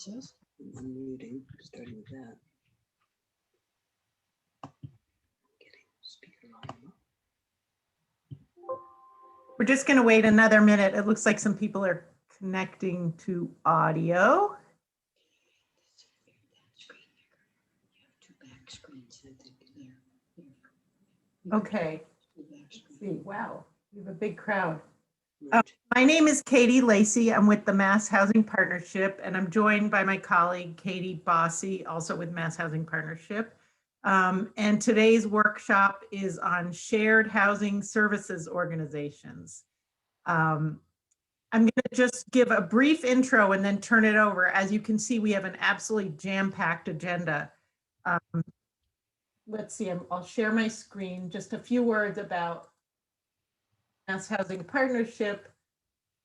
says unmuting, starting with that. Getting speaker volume up. We're just going to wait another minute. It looks like some people are connecting to audio. Two back screens, I think, there. Okay. Let's see, wow, we have a big crowd. Right. My name is Katie Lacey. I'm with the Mass Housing Partnership, and I'm joined by my colleague, Katie Bossy, also with Mass Housing Partnership. And today's workshop is on shared housing services organizations. I'm going to just give a brief intro and then turn it over. As you can see, we have an absolutely jam-packed agenda. Let's see, I'll share my screen. Just a few words about Mass Housing Partnership,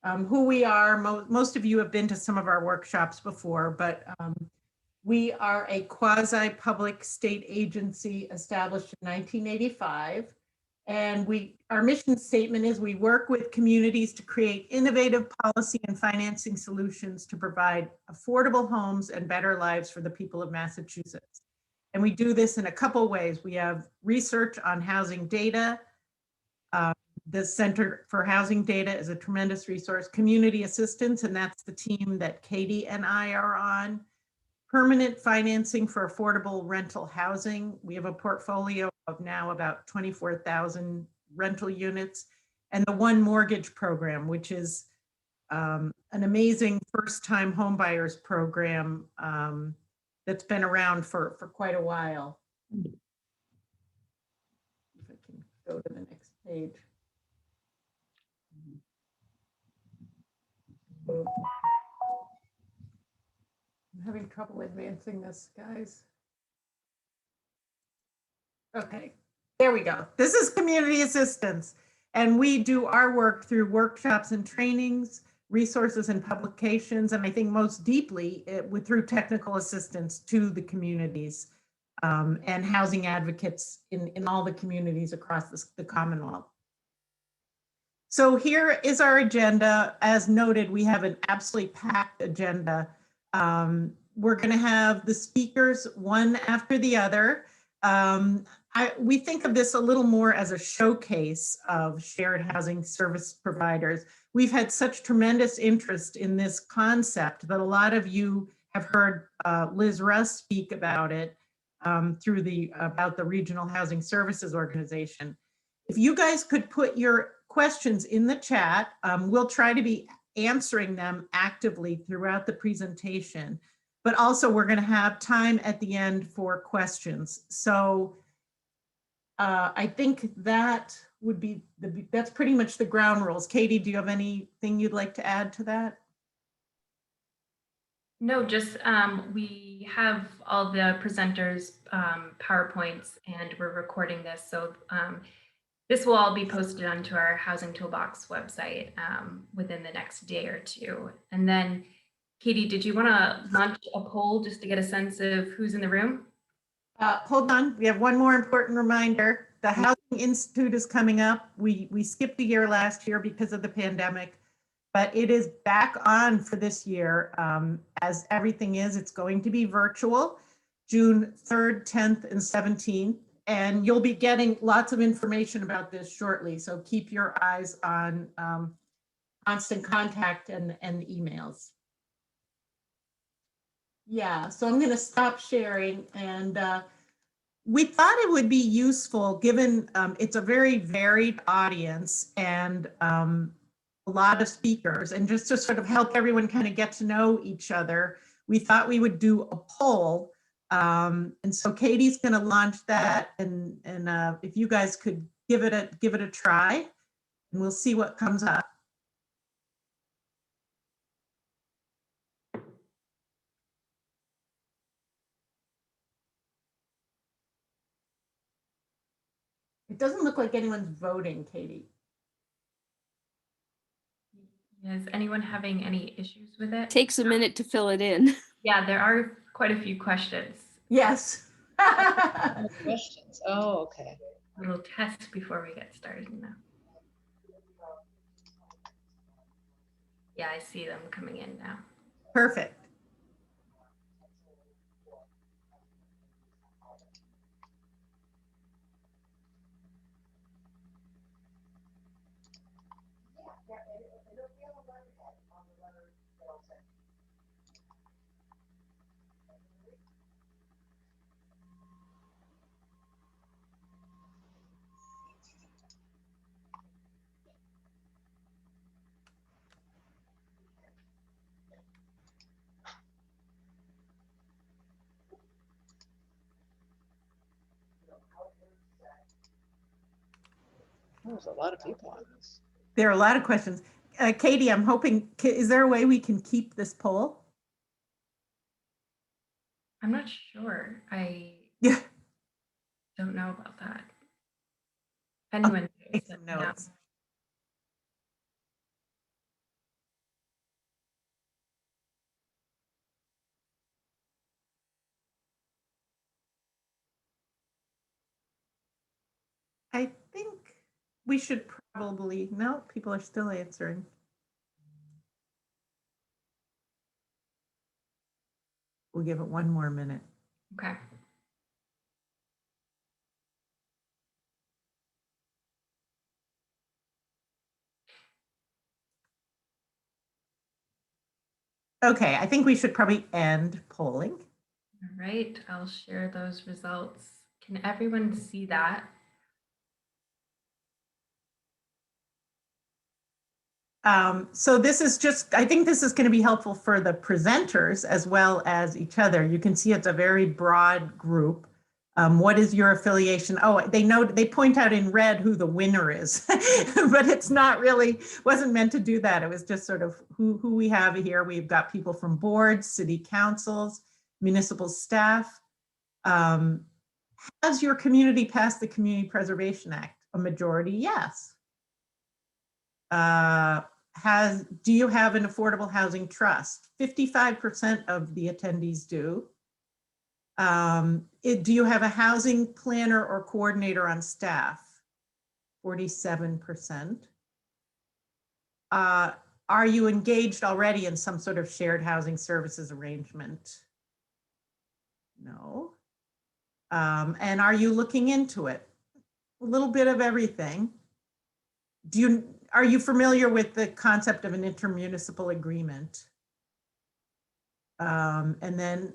who we are. Most of you have been to some of our workshops before, but we are a quasi-public state agency established in 1985. And our mission statement is we work with communities to create innovative policy and financing solutions to provide affordable homes and better lives for the people of Massachusetts. And we do this in a couple ways. We have research on housing data. The Center for Housing Data is a tremendous resource. Community assistance, and that's the team that Katie and I are on. Permanent financing for affordable rental housing. We have a portfolio of now about 24,000 rental units, and the One Mortgage program, which is an amazing first-time homebuyers program that's been around for quite a while. If I can go to the next page. I'm having trouble advancing this, guys. Okay, there we go. This is community assistance, and we do our work through workshops and trainings, resources and publications, and I think most deeply through technical assistance to the communities and housing advocates in all the communities across the Commonwealth. So here is our agenda. As noted, we have an absolutely packed agenda. We're going to have the speakers one after the other. We think of this a little more as a showcase of shared housing service providers. We've had such tremendous interest in this concept that a lot of you have heard Liz Russ speak about it about the Regional Housing Services Organization. If you guys could put your questions in the chat, we'll try to be answering them actively throughout the presentation, but also we're going to have time at the end for questions. So I think that would be that's pretty much the ground rules. Katie, do you have anything you'd like to add to that? No, just we have all the presenters' PowerPoints, and we're recording this. So this will all be posted onto our Housing Toolbox website within the next day or two. And then, Katie, did you want to launch a poll just to get a sense of who's in the room? Hold on, we have one more important reminder. The Housing Institute is coming up. We skipped a year last year because of the pandemic, but it is back on for this year. As everything is, it's going to be virtual, June 3rd, 10th, and 17th. And you'll be getting lots of information about this shortly. So keep your eyes on constant contact and emails. Yeah, so I'm going to stop sharing. And we thought it would be useful given it's a very varied audience and a lot of speakers. And just to sort of help everyone kind of get to know each other, we thought we would do a poll. And so Katie's going to launch that, and if you guys could give it a try, and we'll see what comes up. It doesn't look like anyone's voting, Katie. Is anyone having any issues with it? Takes a minute to fill it in. Yeah, there are quite a few questions. Yes. Questions. Oh, okay. A little test before we get started now. Yeah, I see them coming in now. Perfect. There's a lot of people on this. There are a lot of questions. Katie, I'm hoping, is there a way we can keep this poll? I'm not sure. I Yeah. don't know about that. If anyone knows, Take let some me know. notes. I think we should probably, no, people are still answering. We'll give it one more minute. Okay. Okay, I think we should probably end polling. All right, I'll share those results. Can everyone see that? So this is just, I think this is going to be helpful for the presenters as well as each other. You can see it's a very broad group. What is your affiliation? Oh, they point out in red who the winner is, but it's not really, wasn't meant to do that. It was just sort of who we have here. We've got people from boards, city councils, municipal staff. Has your community passed the Community Preservation Act? A majority, yes. Do you have an affordable housing trust? 55% of the attendees do. Do you have a housing planner or coordinator on staff? 47%. Are you engaged already in some sort of shared housing services arrangement? No. And are you looking into it? A little bit of everything. Are you familiar with the concept of an intermunicipal agreement? And then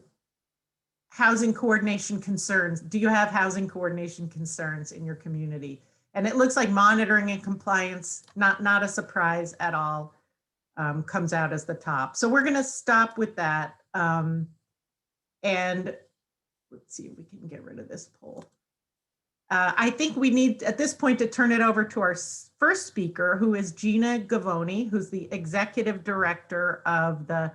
housing coordination concerns. Do you have housing coordination concerns in your community? And it looks like monitoring and compliance, not a surprise at all, comes out as the top. So we're gonna stop with that. And let's see if we can get rid of this poll. I think we need at this point to turn it over to our first speaker, who is Gina Gavoni, who's the executive director of the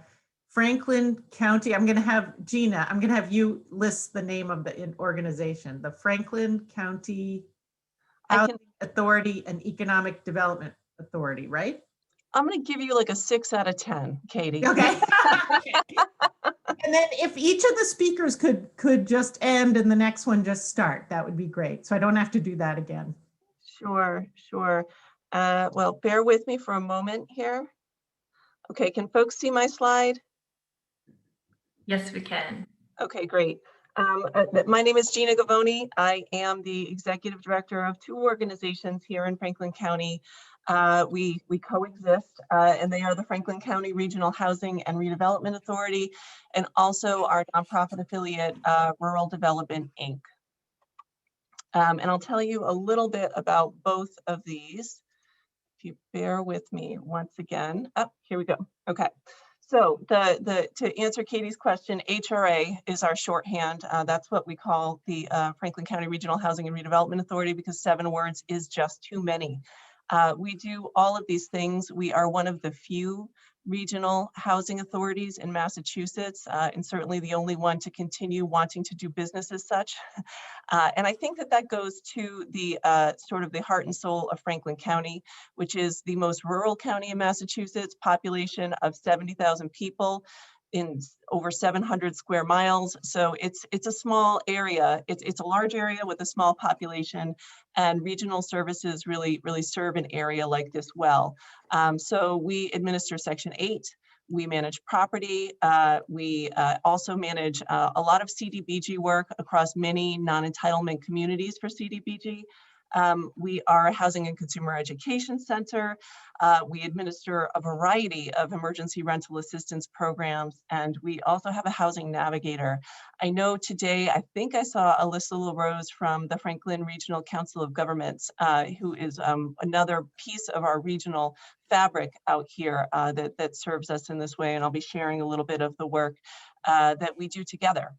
Franklin County. I'm going to have Gina, I'm going to have you list the name of the organization, the Franklin County Housing Authority and Economic Development Authority, right? I'm going to give you like a 6 out of 10, Katie. Okay. And then if each of the speakers could just end and the next one just start, that would be great. So I don't have to do that again. Sure. Well, bear with me for a moment here. Okay, can folks see my slide? Yes, we can. Okay, great. My name is Gina Gavoni. I am the executive director of 2 organizations here in Franklin County. We coexist, and they are the Franklin County Regional Housing and Redevelopment Authority, and also our nonprofit affiliate, Rural Development, Inc. And I'll tell you a little bit about both of these. If you bear with me once again. Oh, here we go. Okay. So to answer Katie's question, HRA is our shorthand. That's what we call the Franklin County Regional Housing and Redevelopment Authority, because 7 words is just too many. We do all of these things. We are one of the few regional housing authorities in Massachusetts, and certainly the only one to continue wanting to do business as such. And I think that goes to the sort of the heart and soul of Franklin County, which is the most rural county in Massachusetts, population of 70,000 people in over 700 square miles. So it's a small area. It's a large area with a small population, and regional services really serve an area like this well. So we administer Section 8. We manage property. We also manage a lot of CDBG work across many non-entitlement communities for CDBG. We are a housing and consumer education center. We administer a variety of emergency rental assistance programs, and we also have a housing navigator. I know today, I think I saw Alyssa LaRose from the Franklin Regional Council of Governments, who is another piece of our regional fabric out here that serves us in this way, and I'll be sharing a little bit of the work that we do together.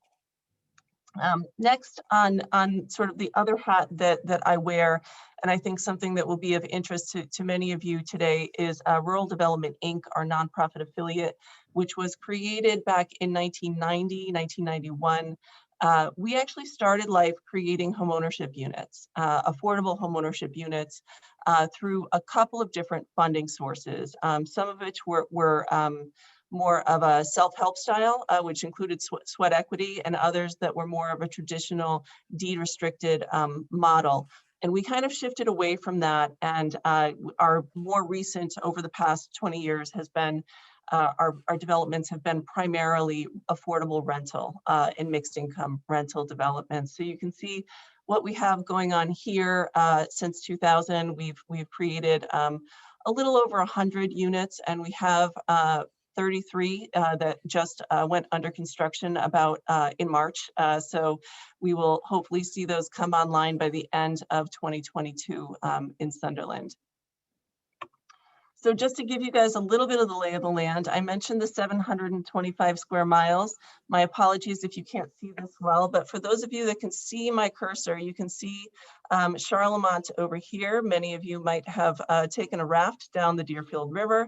Next, on sort of the other hat that I wear, and I think something that will be of interest to many of you today, is Rural Development, Inc., our nonprofit affiliate, which was created back in 1990, 1991. We actually started life creating homeownership units, affordable homeownership units, through a couple of different funding sources, some of which were more of a self-help style, which included sweat equity, and others that were more of a traditional deed restricted model. And we kind of shifted away from that, and our more recent, over the past 20 years, has been our developments have been primarily affordable rental and mixed income rental developments. So you can see what we have going on here. Since 2000, we've created a little over 100 units, and we have 33 that just went under construction about in March. So we will hopefully see those come online by the end of 2022 in Sunderland. So just to give you guys a little bit of the lay of the land, I mentioned the 725 square miles. My apologies if you can't see this well, but for those of you that can see my cursor, you can see Charlemont over here. Many of you might have taken a raft down the Deerfield River,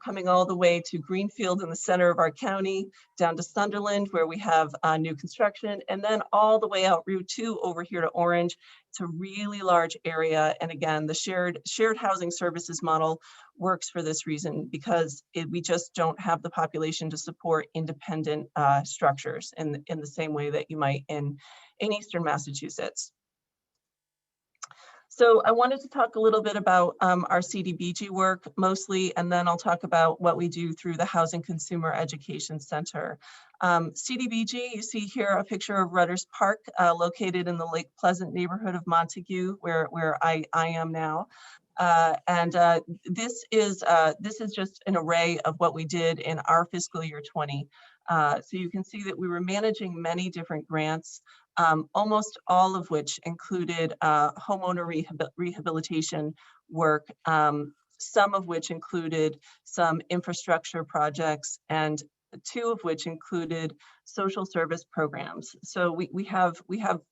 coming all the way to Greenfield in the center of our county, down to Sunderland, where we have new construction, and then all the way out Route 2 over here to Orange. It's a really large area. And again, the shared housing services model works for this reason, because we just don't have the population to support independent structures in the same way that you might in Eastern Massachusetts. So I wanted to talk a little bit about our CDBG work mostly, and then I'll talk about what we do through the Housing Consumer Education Center. CDBG, you see here a picture of Rudders Park, located in the Lake Pleasant neighborhood of Montague, where I am now. This is just an array of what we did in our fiscal year 20. So you can see that we were managing many different grants, almost all of which included homeowner rehabilitation work, some of which included some infrastructure projects, and 2 of which included social service programs. So we have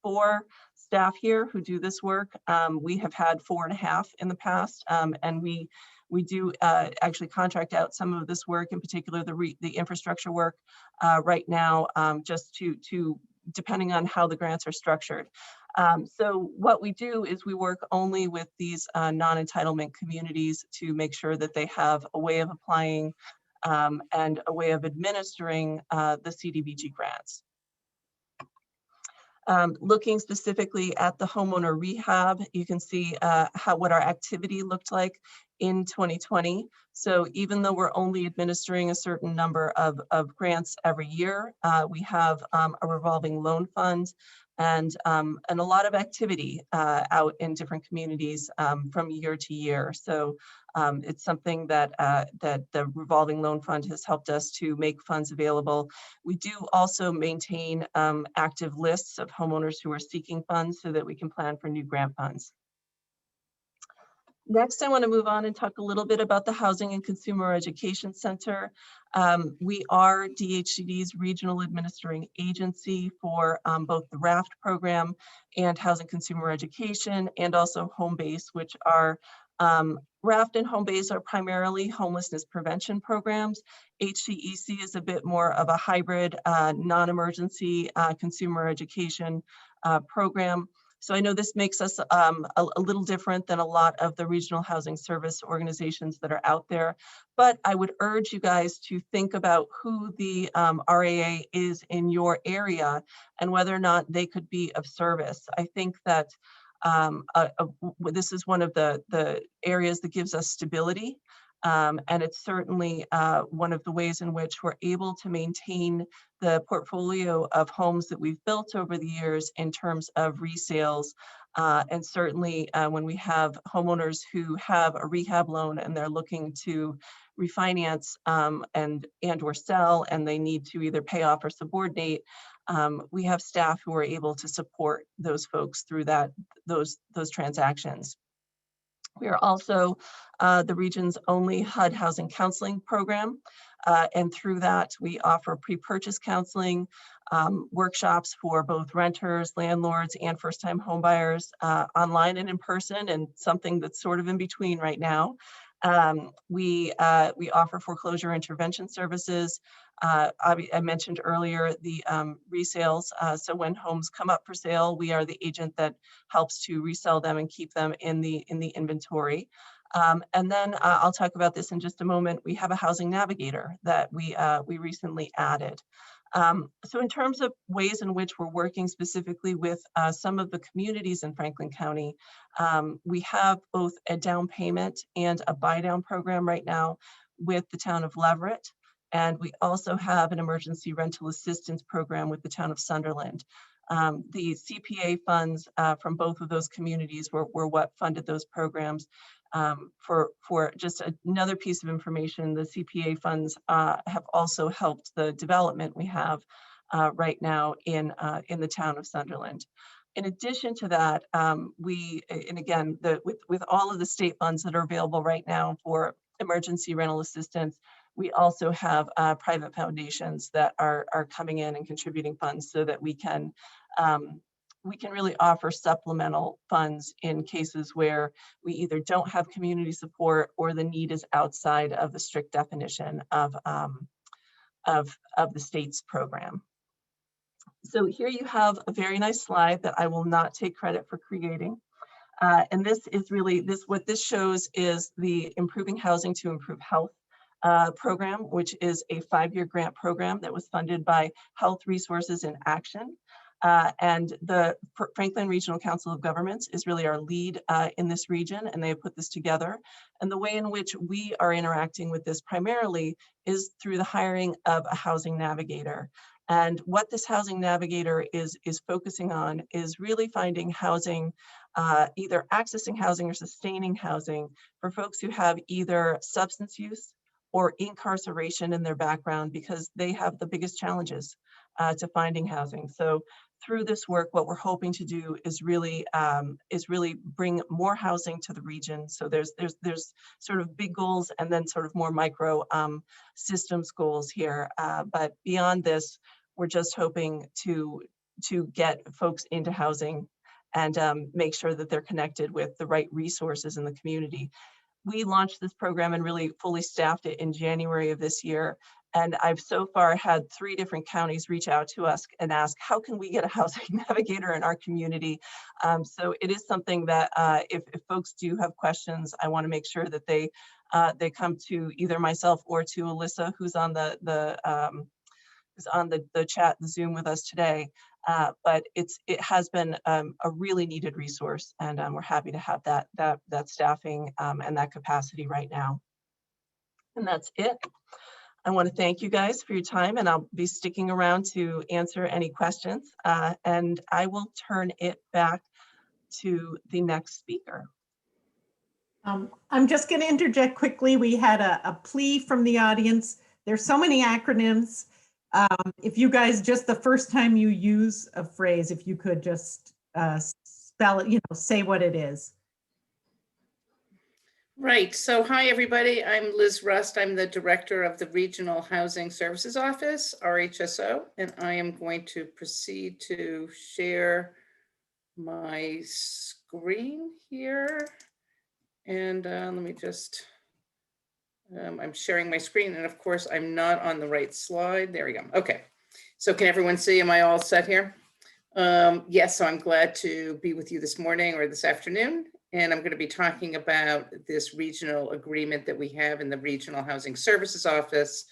4 staff here who do this work. We have had 4.5 in the past, and we do actually contract out some of this work, in particular the infrastructure work right now, just to depending on how the grants are structured. So what we do is we work only with these non-entitlement communities to make sure that they have a way of applying and a way of administering the CDBG grants. Looking specifically at the homeowner rehab, you can see what our activity looked like in 2020. So even though we're only administering a certain number of grants every year, we have a revolving loan fund and a lot of activity out in different communities from year to year. So it's something that the revolving loan fund has helped us to make funds available. We do also maintain active lists of homeowners who are seeking funds so that we can plan for new grant funds. Next, I want to move on and talk a little bit about the Housing and Consumer Education Center. We are DHCD's regional administering agency for both the RAFT program and Housing Consumer Education, and also Home Base, which are RAFT and Home Base are primarily homelessness prevention programs. HCEC is a bit more of a hybrid, non-emergency consumer education program. So I know this makes us a little different than a lot of the regional housing service organizations that are out there, but I would urge you guys to think about who the RAA is in your area and whether or not they could be of service. I think that this is one of the areas that gives us stability. And it's certainly one of the ways in which we're able to maintain the portfolio of homes that we've built over the years in terms of resales. And certainly when we have homeowners who have a rehab loan and they're looking to refinance and or sell, and they need to either pay off or subordinate, we have staff who are able to support those folks through those transactions. We are also the region's only HUD housing counseling program. And through that, we offer pre-purchase counseling, workshops for both renters, landlords, and first-time homebuyers, online and in person, and something that's sort of in between right now. We offer foreclosure intervention services. I mentioned earlier the resales. So when homes come up for sale, we are the agent that helps to resell them and keep them in the inventory. And then I'll talk about this in just a moment. We have a housing navigator that we recently added. So in terms of ways in which we're working specifically with some of the communities in Franklin County, we have both a down payment and a buy down program right now with the town of Leverett. And we also have an emergency rental assistance program with the town of Sunderland. The CPA funds from both of those communities were what funded those programs. For just another piece of information, the CPA funds have also helped the development we have right now in the town of Sunderland. In addition to that, with all of the state funds that are available right now for emergency rental assistance, we also have private foundations that are coming in and contributing funds so that we can really offer supplemental funds in cases where we either don't have community support or the need is outside of the strict definition of the state's program. So here you have a very nice slide that I will not take credit for creating. And this is really, what this shows is the Improving Housing to Improve Health program, which is a 5-year grant program that was funded by Health Resources in Action. And the Franklin Regional Council of Governments is really our lead in this region, and they have put this together. And the way in which we are interacting with this primarily is through the hiring of a housing navigator. And what this housing navigator is focusing on is really finding housing, either accessing housing or sustaining housing for folks who have either substance use or incarceration in their background, because they have the biggest challenges to finding housing. So through this work, what we're hoping to do is really bring more housing to the region. So there's sort of big goals and then sort of more micro systems goals here. But beyond this, we're just hoping to get folks into housing and make sure that they're connected with the right resources in the community. We launched this program and really fully staffed it in January of this year. And I've so far had 3 different counties reach out to us and ask, how can we get a housing navigator in our community? So it is something that if folks do have questions, I want to make sure that they come to either myself or to Alyssa, who's on the chat, the Zoom with us today. But it has been a really needed resource, and we're happy to have that staffing and that capacity right now. And that's it. I want to thank you guys for your time, and I'll be sticking around to answer any questions. And I will turn it back to the next speaker. I'm just going to interject quickly. We had a plea from the audience. There's so many acronyms. If you guys, just the first time you use a phrase, if you could just spell it, say what it is. Right. So hi, everybody. I'm Liz Rust. I'm the director of the Regional Housing Services Office, RHSO, and I am going to proceed to share my screen here. And let me just, I'm sharing my screen, and of course, I'm not on the right slide. There we go. Okay. So can everyone see? Am I all set here? Yes, so I'm glad to be with you this morning or this afternoon. And I'm going to be talking about this regional agreement that we have in the Regional Housing Services Office.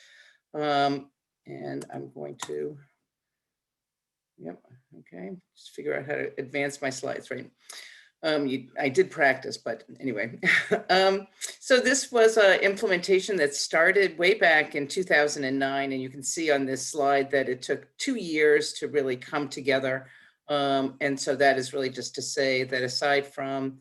And I'm going to, okay, just figure out how to advance my slides, right? I did practice, but anyway. So this was an implementation that started way back in 2009. And you can see on this slide that it took 2 years to really come together. And so that is really just to say that aside from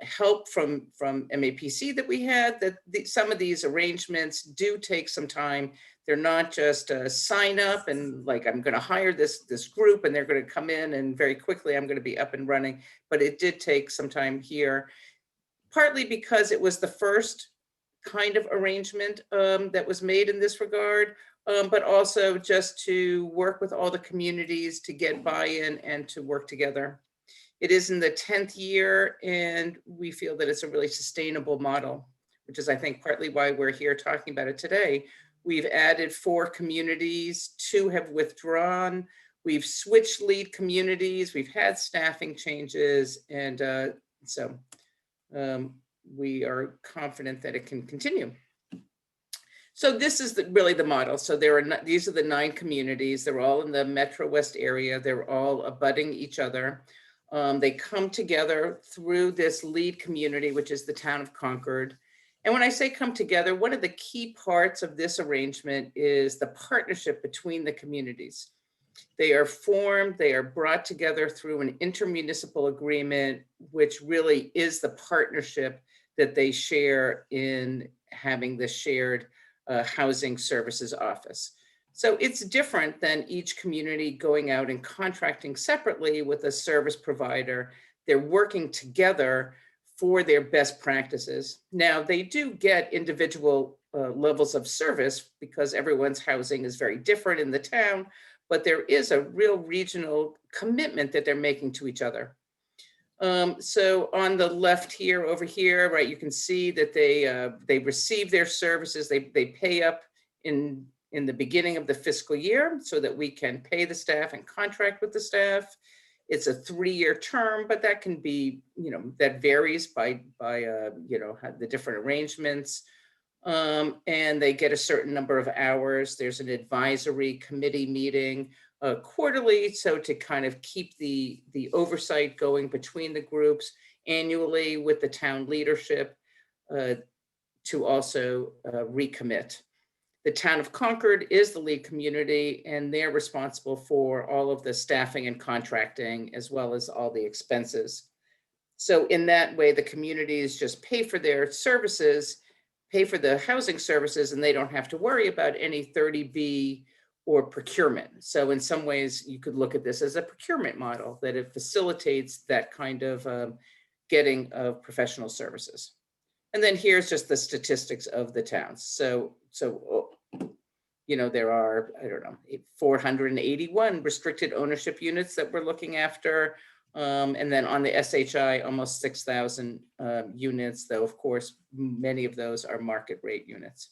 help from MAPC that we had, that some of these arrangements do take some time. They're not just a sign up and like, I'm going to hire this group and they're going to come in and very quickly I'm going to be up and running. But it did take some time here, partly because it was the first kind of arrangement that was made in this regard, but also just to work with all the communities to get buy-in and to work together. It is in the 10th year, and we feel that it's a really sustainable model, which is, I think, partly why we're here talking about it today. We've added 4 communities, 2 have withdrawn. We've switched lead communities. We've had staffing changes. And so we are confident that it can continue. So this is really the model. So these are the 9 communities. They're all in the Metro West area. They're all abutting each other. They come together through this lead community, which is the town of Concord. And when I say come together, one of the key parts of this arrangement is the partnership between the communities. They are formed, they are brought together through an inter-municipal agreement, which really is the partnership that they share in having the shared housing services office. So it's different than each community going out and contracting separately with a service provider. They're working together for their best practices. Now, they do get individual levels of service because everyone's housing is very different in the town, but there is a real regional commitment that they're making to each other. So on the left here, over here, right, you can see that they receive their services, they pay up in the beginning of the fiscal year so that we can pay the staff and contract with the staff. It's a 3-year term, but that can be, that varies by the different arrangements. And they get a certain number of hours. There's an advisory committee meeting quarterly, so to kind of keep the oversight going between the groups, annually with the town leadership to also recommit. The town of Concord is the lead community, and they're responsible for all of the staffing and contracting, as well as all the expenses. So in that way, the communities just pay for their services, pay for the housing services, and they don't have to worry about any 30B or procurement. So in some ways, you could look at this as a procurement model, that it facilitates that kind of getting of professional services. And then here's just the statistics of the towns. So there are, 481 restricted ownership units that we're looking after. And then on the SHI, almost 6,000 units, though, of course, many of those are market rate units.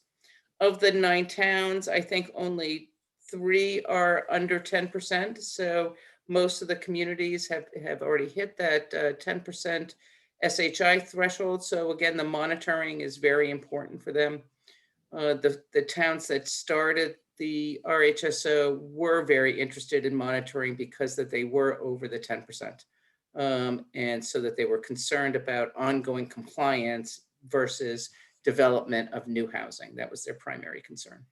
Of the 9 towns, I think only 3 are under 10%. So most of the communities have already hit that 10% SHI threshold. So again, the monitoring is very important for them. The towns that started the RHSO were very interested in monitoring because that they were over the 10%. And so that they were concerned about ongoing compliance versus development of new housing. That was their primary concern.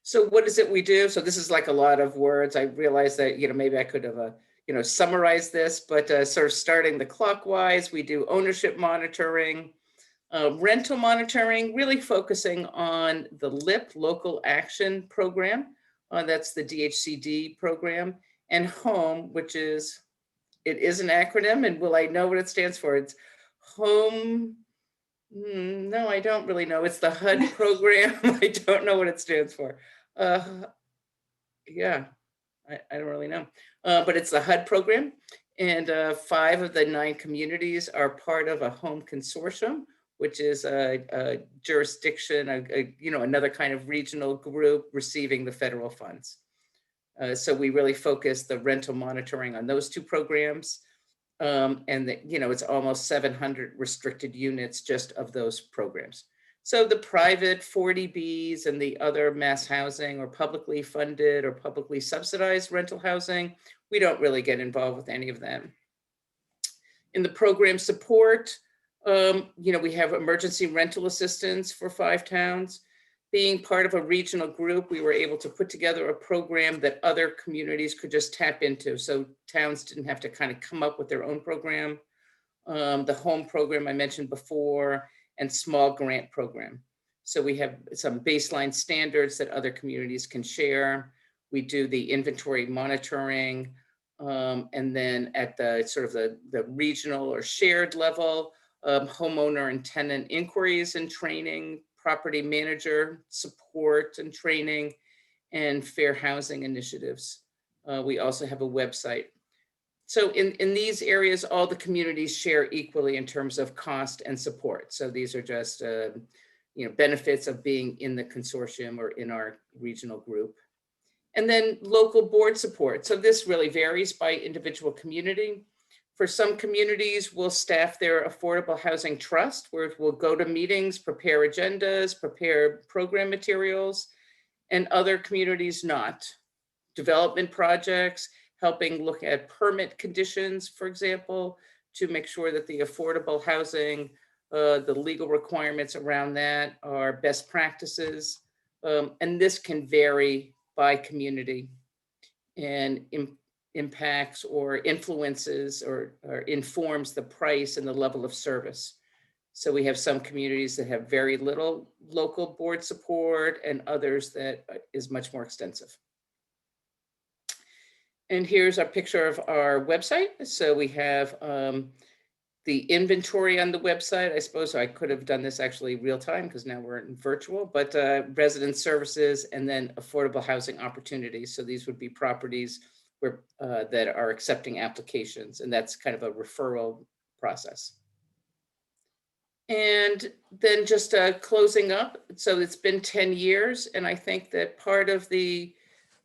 So what is it we do? So this is like a lot of words. I realize that, maybe I could have, summarized this, but sort of starting the clockwise, we do ownership monitoring, rental monitoring, really focusing on the LIP, Local Action Program. That's the DHCD program, and HOME, which is, it is an acronym, and will I know what it stands for? It's HOME. No, I don't really know. It's the HUD program. I don't know what it stands for. Yeah, I don't really know. But it's the HUD program. And 5 of the 9 communities are part of a HOME consortium, which is a jurisdiction, another kind of regional group receiving the federal funds. So we really focus the rental monitoring on those 2 programs. And it's almost 700 restricted units just of those programs. So the private 40Bs and the other mass housing or publicly funded or publicly subsidized rental housing, we don't really get involved with any of them. In the program support, we have emergency rental assistance for 5 towns. Being part of a regional group, we were able to put together a program that other communities could just tap into. So towns didn't have to kind of come up with their own program. The HOME program I mentioned before, and small grant program. So we have some baseline standards that other communities can share. We do the inventory monitoring. And then at the sort of the regional or shared level, homeowner and tenant inquiries and training, property manager support and training, and fair housing initiatives. We also have a website. So in these areas, all the communities share equally in terms of cost and support. So these are just benefits of being in the consortium or in our regional group. And then local board support. So this really varies by individual community. For some communities, we'll staff their affordable housing trust, where we'll go to meetings, prepare agendas, prepare program materials, and other communities not. Development projects, helping look at permit conditions, for example, to make sure that the affordable housing, the legal requirements around that are best practices. And this can vary by community and impacts or influences or informs the price and the level of service. So we have some communities that have very little local board support and others that is much more extensive. And here's a picture of our website. So we have the inventory on the website. I suppose I could have done this actually real time because now we're in virtual, but resident services and then affordable housing opportunities. So these would be properties where that are accepting applications, and that's kind of a referral process. And then just closing up. So it's been 10 years, and I think that part of the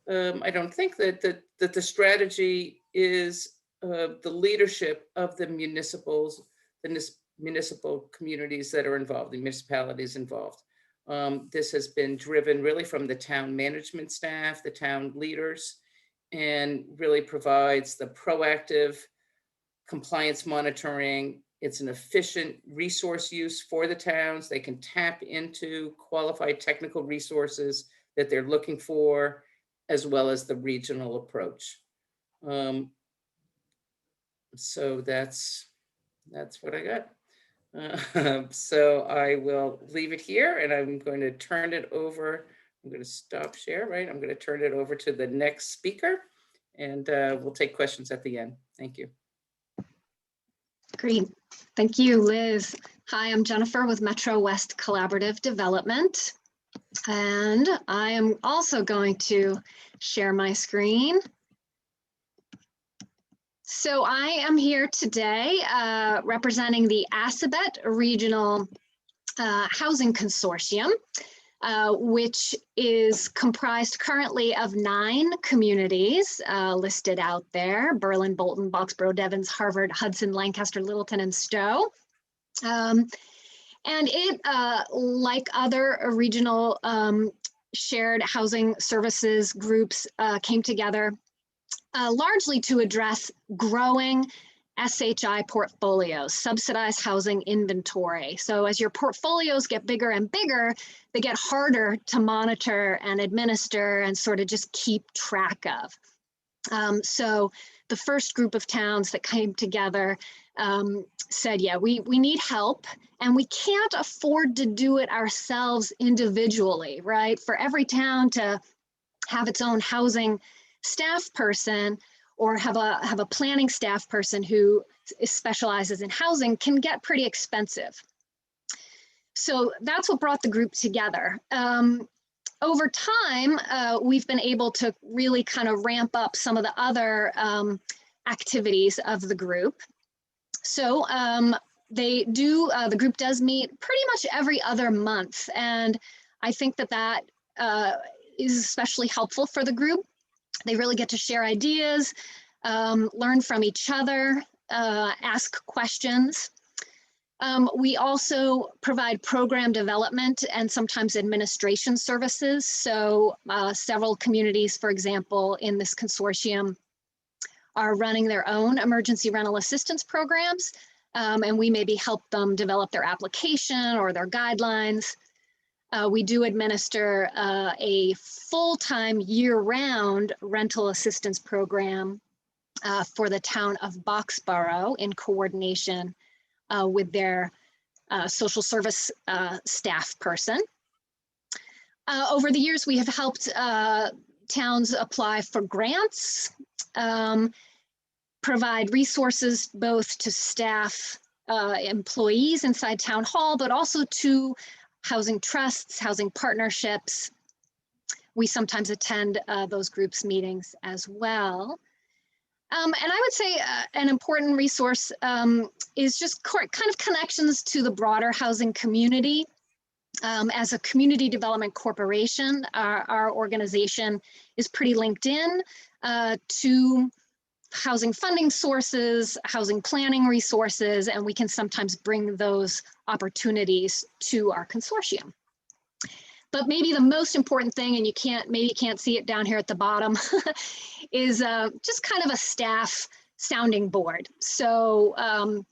I don't think that the strategy is the leadership of the municipal communities that are involved, the municipalities involved. This has been driven really from the town management staff, the town leaders, and really provides the proactive compliance monitoring. It's an efficient resource use for the towns. They can tap into qualified technical resources that they're looking for, as well as the regional approach. So that's what I got. So I will leave it here, and I'm going to turn it over. I'm going to stop share, right? I'm going to turn it over to the next speaker, and we'll take questions at the end. Thank you. Great. Thank you, Liz. Hi, I'm Jennifer with Metro West Collaborative Development. And I am also going to share my screen. So I am here today representing the Assabet Regional Housing Consortium, which is comprised currently of 9 communities listed out there: Berlin, Bolton, Boxborough, Devens, Harvard, Hudson, Lancaster, Littleton, and Stowe. And it, like other regional shared housing services groups, came together largely to address growing SHI portfolios, subsidized housing inventory. So as your portfolios get bigger and bigger, they get harder to monitor and administer and sort of just keep track of. So the first group of towns that came together said, yeah, we need help, and we can't afford to do it ourselves individually, right? For every town to have its own housing staff person or have a planning staff person who specializes in housing can get pretty expensive. So that's what brought the group together. Over time, we've been able to really kind of ramp up some of the other activities of the group. So the group does meet pretty much every other month. And I think that is especially helpful for the group. They really get to share ideas, learn from each other, ask questions. We also provide program development and sometimes administration services. So several communities, for example, in this consortium are running their own emergency rental assistance programs, and we maybe help them develop their application or their guidelines. We do administer a full-time year-round rental assistance program for the town of Boxborough in coordination with their social service staff person. Over the years, we have helped towns apply for grants, provide resources both to staff employees inside town hall, but also to housing trusts, housing partnerships. We sometimes attend those groups' meetings as well. And I would say an important resource is just kind of connections to the broader housing community. As a community development corporation, our organization is pretty linked in to housing funding sources, housing planning resources, and we can sometimes bring those opportunities to our consortium. But maybe the most important thing, and maybe you can't see it down here at the bottom, is just kind of a staff sounding board. So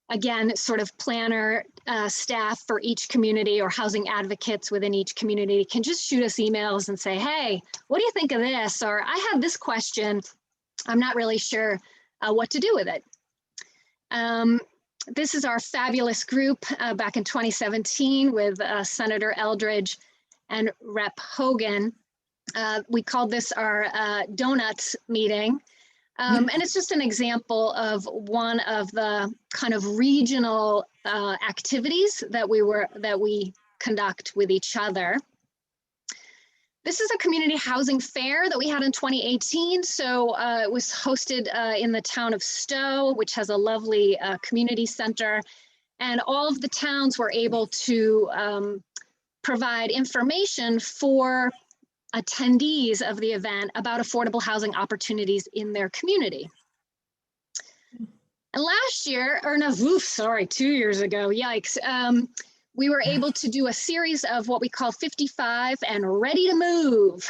again, sort of planner staff for each community or housing advocates within each community can just shoot us emails and say, hey, what do you think of this? Or I have this question, I'm not really sure what to do with it. This is our fabulous group back in 2017 with Senator Eldridge and Rep. Hogan. We called this our donuts meeting. And it's just an example of one of the kind of regional activities that we conduct with each other. This is a community housing fair that we had in 2018. So it was hosted in the town of Stowe, which has a lovely community center. And all of the towns were able to provide information for attendees of the event about affordable housing opportunities in their community. And last year, or no, 2 years ago, yikes, we were able to do a series of what we call 55 and ready to move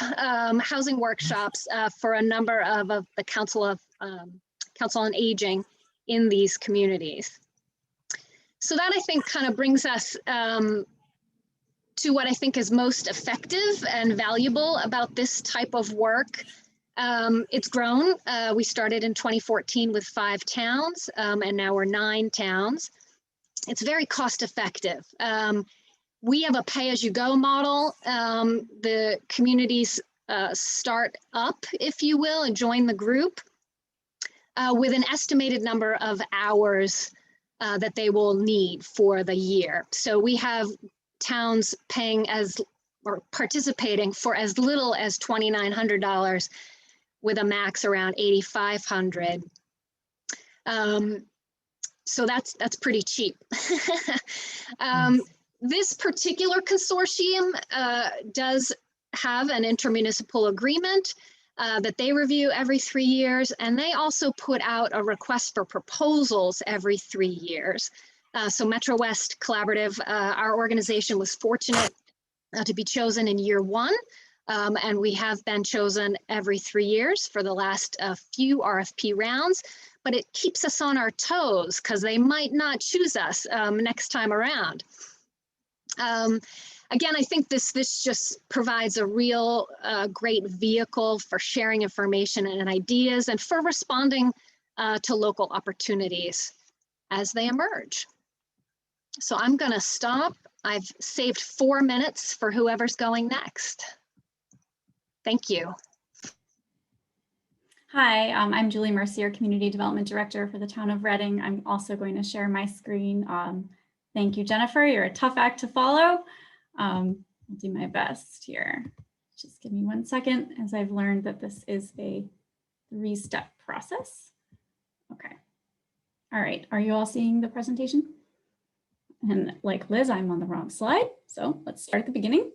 housing workshops for a number of the Council on Aging in these communities. So that I think kind of brings us to what I think is most effective and valuable about this type of work. It's grown. We started in 2014 with 5 towns, and now we're 9 towns. It's very cost effective. We have a pay-as-you-go model. The communities start up, if you will, and join the group with an estimated number of hours that they will need for the year. So we have towns paying or participating for as little as $2,900 with a max around $8,500. So that's pretty cheap. This particular consortium does have an intermunicipal agreement that they review every 3 years, and they also put out a request for proposals every 3 years. So Metro West Collaborative, our organization was fortunate to be chosen in year 1, and we have been chosen every 3 years for the last few RFP rounds, but it keeps us on our toes because they might not choose us next time around. Again, I think this just provides a real great vehicle for sharing information and ideas and for responding to local opportunities as they emerge. So I'm going to stop. I've saved 4 minutes for whoever's going next. Thank you. Hi, I'm Julie Mercier, Community Development Director for the town of Reading. I'm also going to share my screen. Thank you, Jennifer. You're a tough act to follow. I'll do my best here. Just give me 1 second, as I've learned that this is a 3-step process. Okay. All right. Are you all seeing the presentation? And like Liz, I'm on the wrong slide. So let's start at the beginning.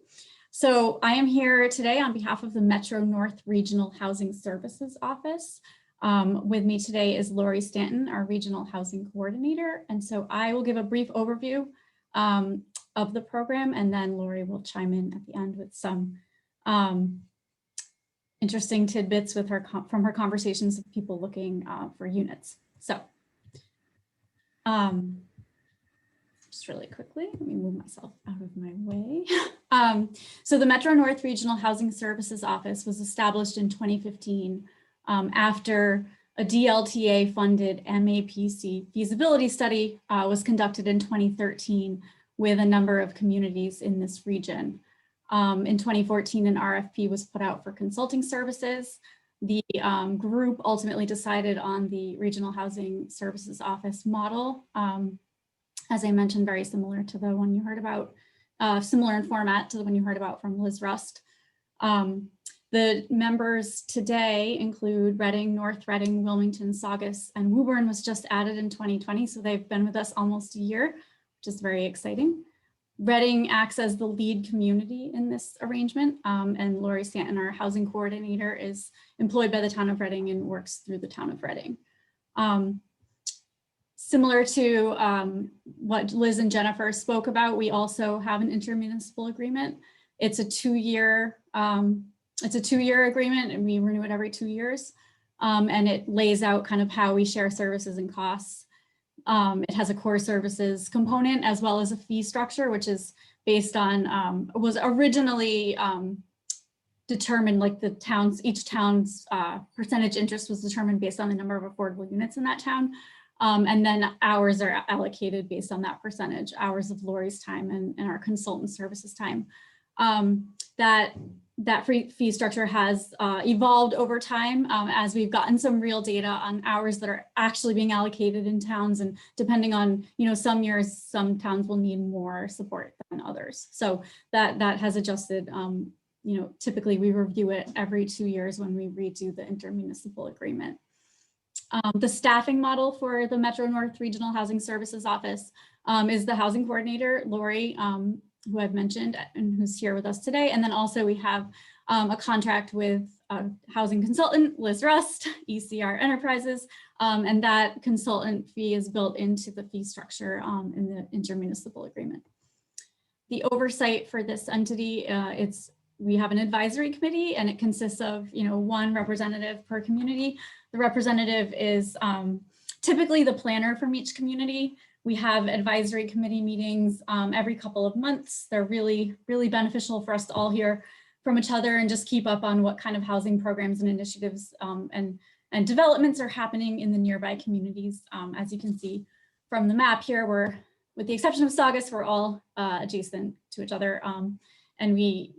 So I am here today on behalf of the Metro North Regional Housing Services Office. With me today is Lori Stanton, our Regional Housing Coordinator. And so I will give a brief overview of the program, and then Lori will chime in at the end with some interesting tidbits with her from her conversations with people looking for units. So just really quickly, let me move myself out of my way. So the Metro North Regional Housing Services Office was established in 2015 after a DLTA funded MAPC feasibility study was conducted in 2013 with a number of communities in this region. In 2014, an RFP was put out for consulting services. The group ultimately decided on the Regional Housing Services Office model as I mentioned, very similar to the one you heard about, similar in format to the one you heard about from Liz Rust. The members today include Reading, North Reading, Wilmington, Saugus, and Woburn was just added in 2020. So they've been with us almost a year, which is very exciting. Reading acts as the lead community in this arrangement, and Lori Stanton, our housing coordinator, is employed by the town of Reading and works through the town of Reading. Similar to what Liz and Jennifer spoke about, we also have an inter-municipal agreement. It's a two-year agreement, and we renew it every 2 years. And it lays out kind of how we share services and costs. It has a core services component as well as a fee structure, which is based on, was originally determined, like each town's percentage interest was determined based on the number of affordable units in that town. And then hours are allocated based on that percentage, hours of Lori's time and our consultant services time. That fee structure has evolved over time as we've gotten some real data on hours that are actually being allocated in towns, and depending on, some years, some towns will need more support than others. So that has adjusted. Typically we review it every 2 years when we redo the intermunicipal agreement. The staffing model for the Metro North Regional Housing Services Office is the housing coordinator, Lori, who I've mentioned and who's here with us today. And then also we have a contract with a housing consultant, Liz Rust, ECR Enterprises, and that consultant fee is built into the fee structure in the intermunicipal agreement. The oversight for this entity, we have an advisory committee, and it consists of one representative per community. The representative is typically the planner from each community. We have advisory committee meetings every couple of months. They're really, really beneficial for us to all hear from each other and just keep up on what kind of housing programs and initiatives and developments are happening in the nearby communities. As you can see from the map here, with the exception of Saugus, we're all adjacent to each other. And we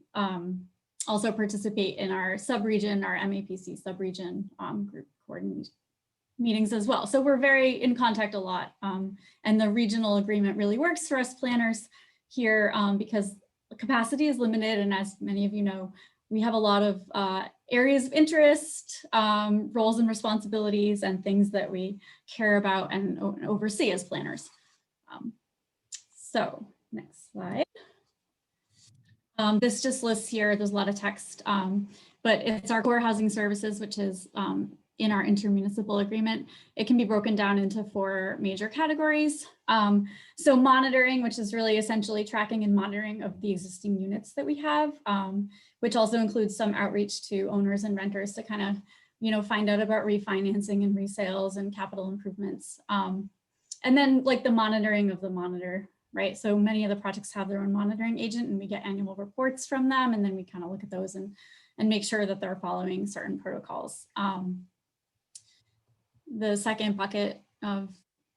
also participate in our sub-region, our MAPC sub-region group coordination meetings as well. So we're very in contact a lot. And the regional agreement really works for us planners here because capacity is limited. And as many of you know, we have a lot of areas of interest, roles and responsibilities, and things that we care about and oversee as planners. So next slide. This just lists here, there's a lot of text, but it's our core housing services, which is in our intermunicipal agreement. It can be broken down into 4 major categories. So monitoring, which is really essentially tracking and monitoring of the existing units that we have, which also includes some outreach to owners and renters to kind of, find out about refinancing and resales and capital improvements. And then like the monitoring of the monitor, right? So many of the projects have their own monitoring agent, and we get annual reports from them. And then we kind of look at those and make sure that they're following certain protocols. The second bucket of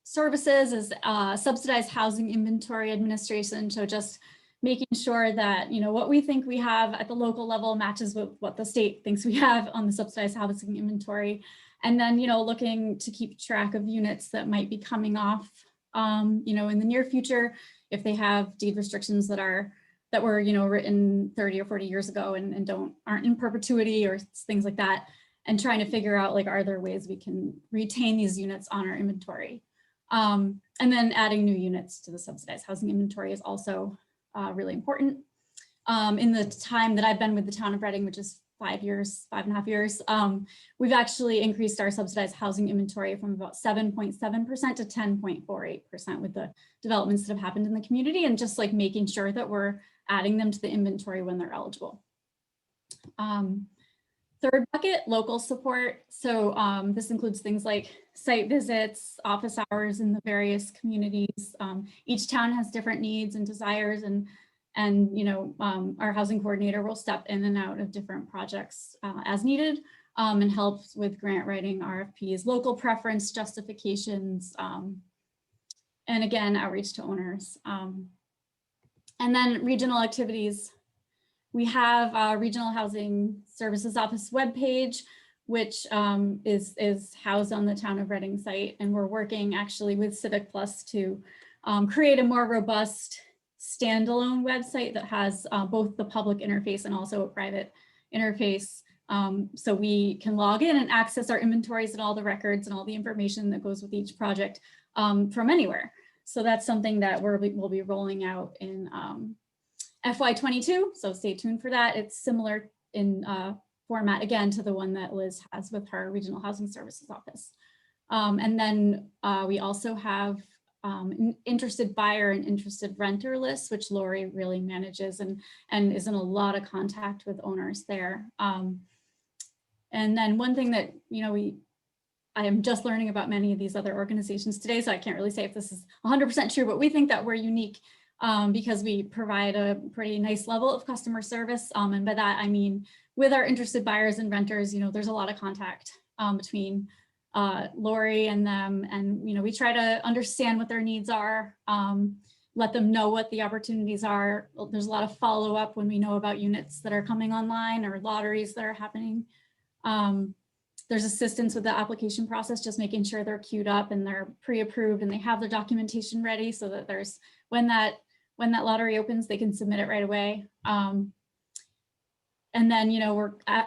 services is subsidized housing inventory administration. So just making sure that, what we think we have at the local level matches with what the state thinks we have on the subsidized housing inventory. And then, looking to keep track of units that might be coming off, in the near future, if they have deed restrictions that were, written 30 or 40 years ago and aren't in perpetuity or things like that. And trying to figure out, like, are there ways we can retain these units on our inventory? And then adding new units to the subsidized housing inventory is also really important. In the time that I've been with the town of Reading, which is 5.5 years, we've actually increased our subsidized housing inventory from about 7.7% to 10.48% with the developments that have happened in the community, and just like making sure that we're adding them to the inventory when they're eligible. Third bucket, local support. So this includes things like site visits, office hours in the various communities. Each town has different needs and desires, and our housing coordinator will step in and out of different projects as needed and help with grant writing, RFPs, local preference justifications, and again, outreach to owners. And then regional activities. We have a Regional Housing Services Office webpage, which is housed on the Town of Reading site. And we're working actually with Civic Plus to create a more robust standalone website that has both the public interface and also a private interface. So we can log in and access our inventories and all the records and all the information that goes with each project from anywhere. So that's something that we'll be rolling out in FY22. So stay tuned for that. It's similar in format, again, to the one that Liz has with her Regional Housing Services Office. And then we also have an interested buyer and interested renter list, which Lori really manages and is in a lot of contact with owners there. And then one thing that, I am just learning about many of these other organizations today, so I can't really say if this is 100% true, but we think that we're unique because we provide a pretty nice level of customer service. And by that, I mean, with our interested buyers and renters, there's a lot of contact between Lori and them, and we try to understand what their needs are, let them know what the opportunities are. There's a lot of follow-up when we know about units that are coming online or lotteries that are happening. There's assistance with the application process, just making sure they're queued up and they're pre-approved and they have their documentation ready so that there's when that lottery opens, they can submit it right away. And then,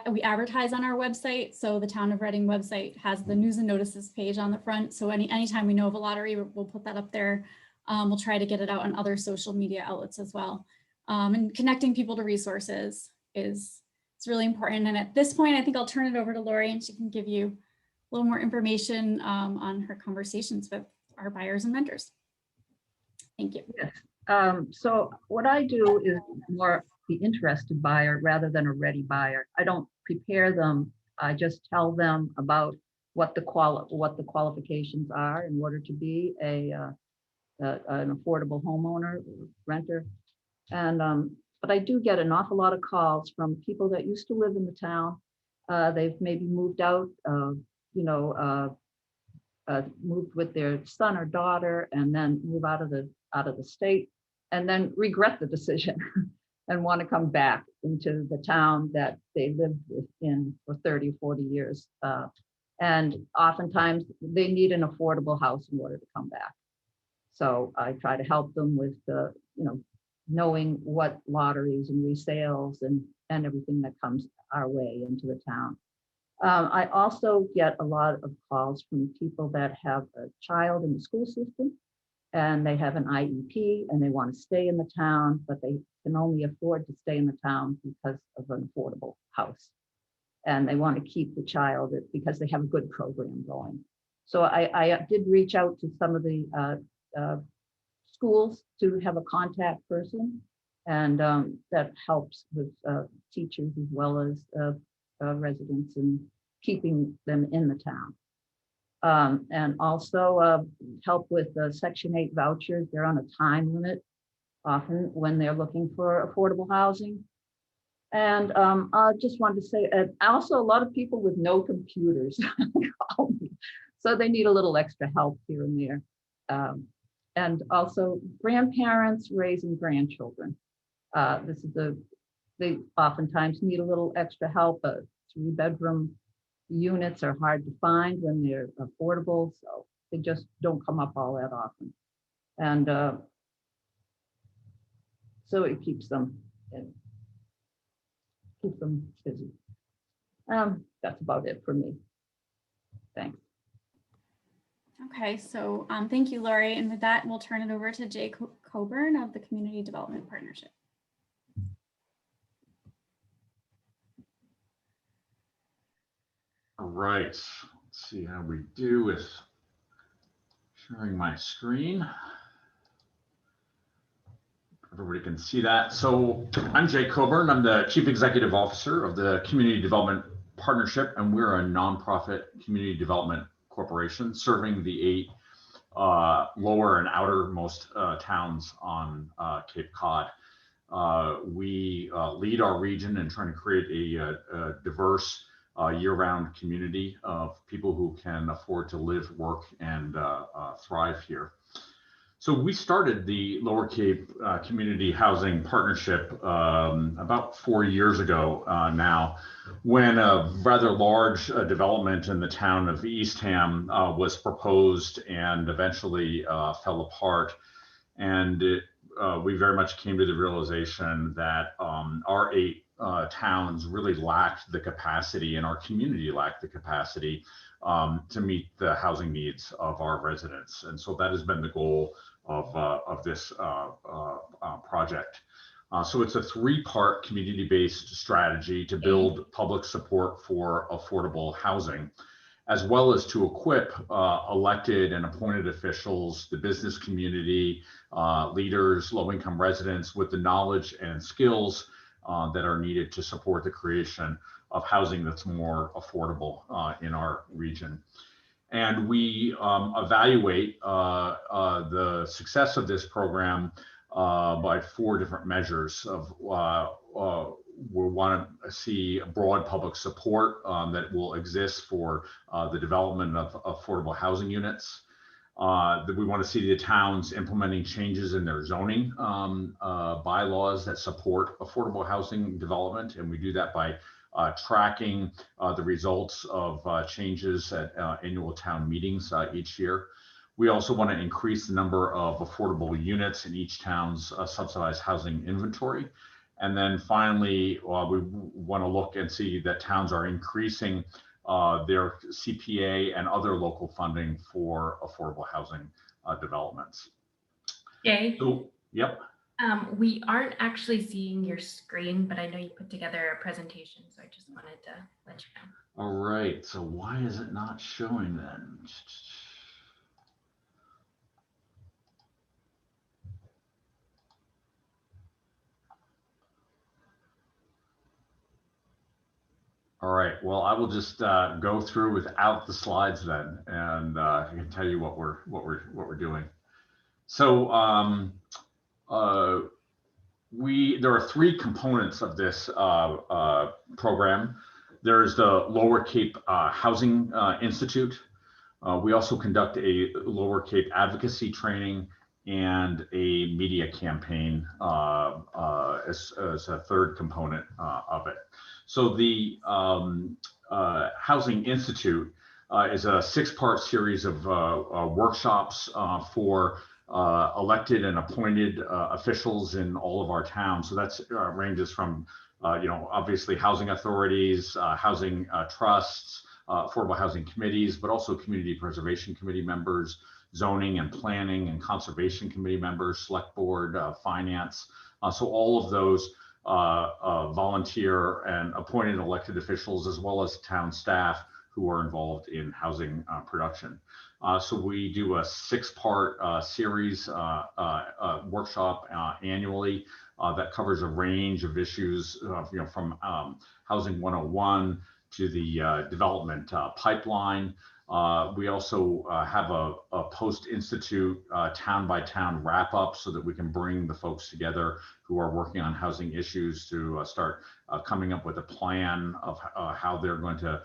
we advertise on our website. So the Town of Reading website has the news and notices page on the front. So anytime we know of a lottery, we'll put that up there. We'll try to get it out on other social media outlets as well. And connecting people to resources it's really important. And at this point, I think I'll turn it over to Lori and she can give you a little more information on her conversations with our buyers and renters. Thank you. Yes. So what I do is more the interested buyer rather than a ready buyer. I don't prepare them. I just tell them about what the qualifications are in order to be an affordable homeowner or renter. And but I do get an awful lot of calls from people that used to live in the town. They've maybe moved out, moved with their son or daughter, and then move out of the state, and then regret the decision and want to come back into the town that they lived in for 30, 40 years. And oftentimes they need an affordable house in order to come back. So I try to help them with knowing what lotteries and resales and everything that comes our way into the town. I also get a lot of calls from people that have a child in the school system and they have an IEP and they want to stay in the town, but they can only afford to stay in the town because of an affordable house. And they want to keep the child because they have a good program going. So I did reach out to some of the schools to have a contact person, and that helps with teachers as well as residents and keeping them in the town. And also help with Section 8 vouchers. They're on a time limit often when they're looking for affordable housing. And I just wanted to say, also a lot of people with no computers call me, so they need a little extra help here and there. And also grandparents raising grandchildren. They oftentimes need a little extra help. 3-bedroom units are hard to find when they're affordable, so they just don't come up all that often. And so it keeps them busy. That's about it for me. Thanks. Okay, so thank you, Lori. And with that, we'll turn it over to Jay Coburn of the Community Development Partnership. All right, let's see how we do with sharing my screen. Everybody can see that. So I'm Jay Coburn. I'm the Chief Executive Officer of the Community Development Partnership, and we're a nonprofit community development corporation serving the 8 lower and outermost towns on Cape Cod. We lead our region in trying to create a diverse year-round community of people who can afford to live, work, and thrive here. So we started the Lower Cape Community Housing Partnership about 4 years ago now, when a rather large development in the town of Eastham was proposed and eventually fell apart. And we very much came to the realization that our 8 towns really lacked the capacity, and our community lacked the capacity to meet the housing needs of our residents. And so that has been the goal of this project. So it's a 3-part community-based strategy to build public support for affordable housing, as well as to equip elected and appointed officials, the business community, leaders, low-income residents with the knowledge and skills that are needed to support the creation of housing that's more affordable in our region. And we evaluate the success of this program by 4 different measures of we want to see broad public support that will exist for the development of affordable housing units. That we want to see the towns implementing changes in their zoning bylaws that support affordable housing development. And we do that by tracking the results of changes at annual town meetings each year. We also want to increase the number of affordable units in each town's subsidized housing inventory. And then finally, we want to look and see that towns are increasing their CPA and other local funding for affordable housing developments. Jay, So, yep. we aren't actually seeing your screen, but I know you put together a presentation, so I just wanted to let you know. All right. So why is it not showing then? All right, well, I will just go through without the slides then, and I can tell you what we're doing. So there are 3 components of this program. There's the Lower Cape Housing Institute. We also conduct a Lower Cape advocacy training and a media campaign as a 3rd component of it. So the Housing Institute is a 6-part series of workshops for elected and appointed officials in all of our towns. So that's ranges from, obviously housing authorities, housing trusts, affordable housing committees, but also community preservation committee members, zoning and planning and conservation committee members, select board, finance. So all of those volunteer and appointed elected officials, as well as town staff who are involved in housing production. So we do a 6-part series workshop annually that covers a range of issues, from Housing 101 to the development pipeline. We also have a post-institute town-by-town wrap-up so that we can bring the folks together who are working on housing issues to start coming up with a plan of how they're going to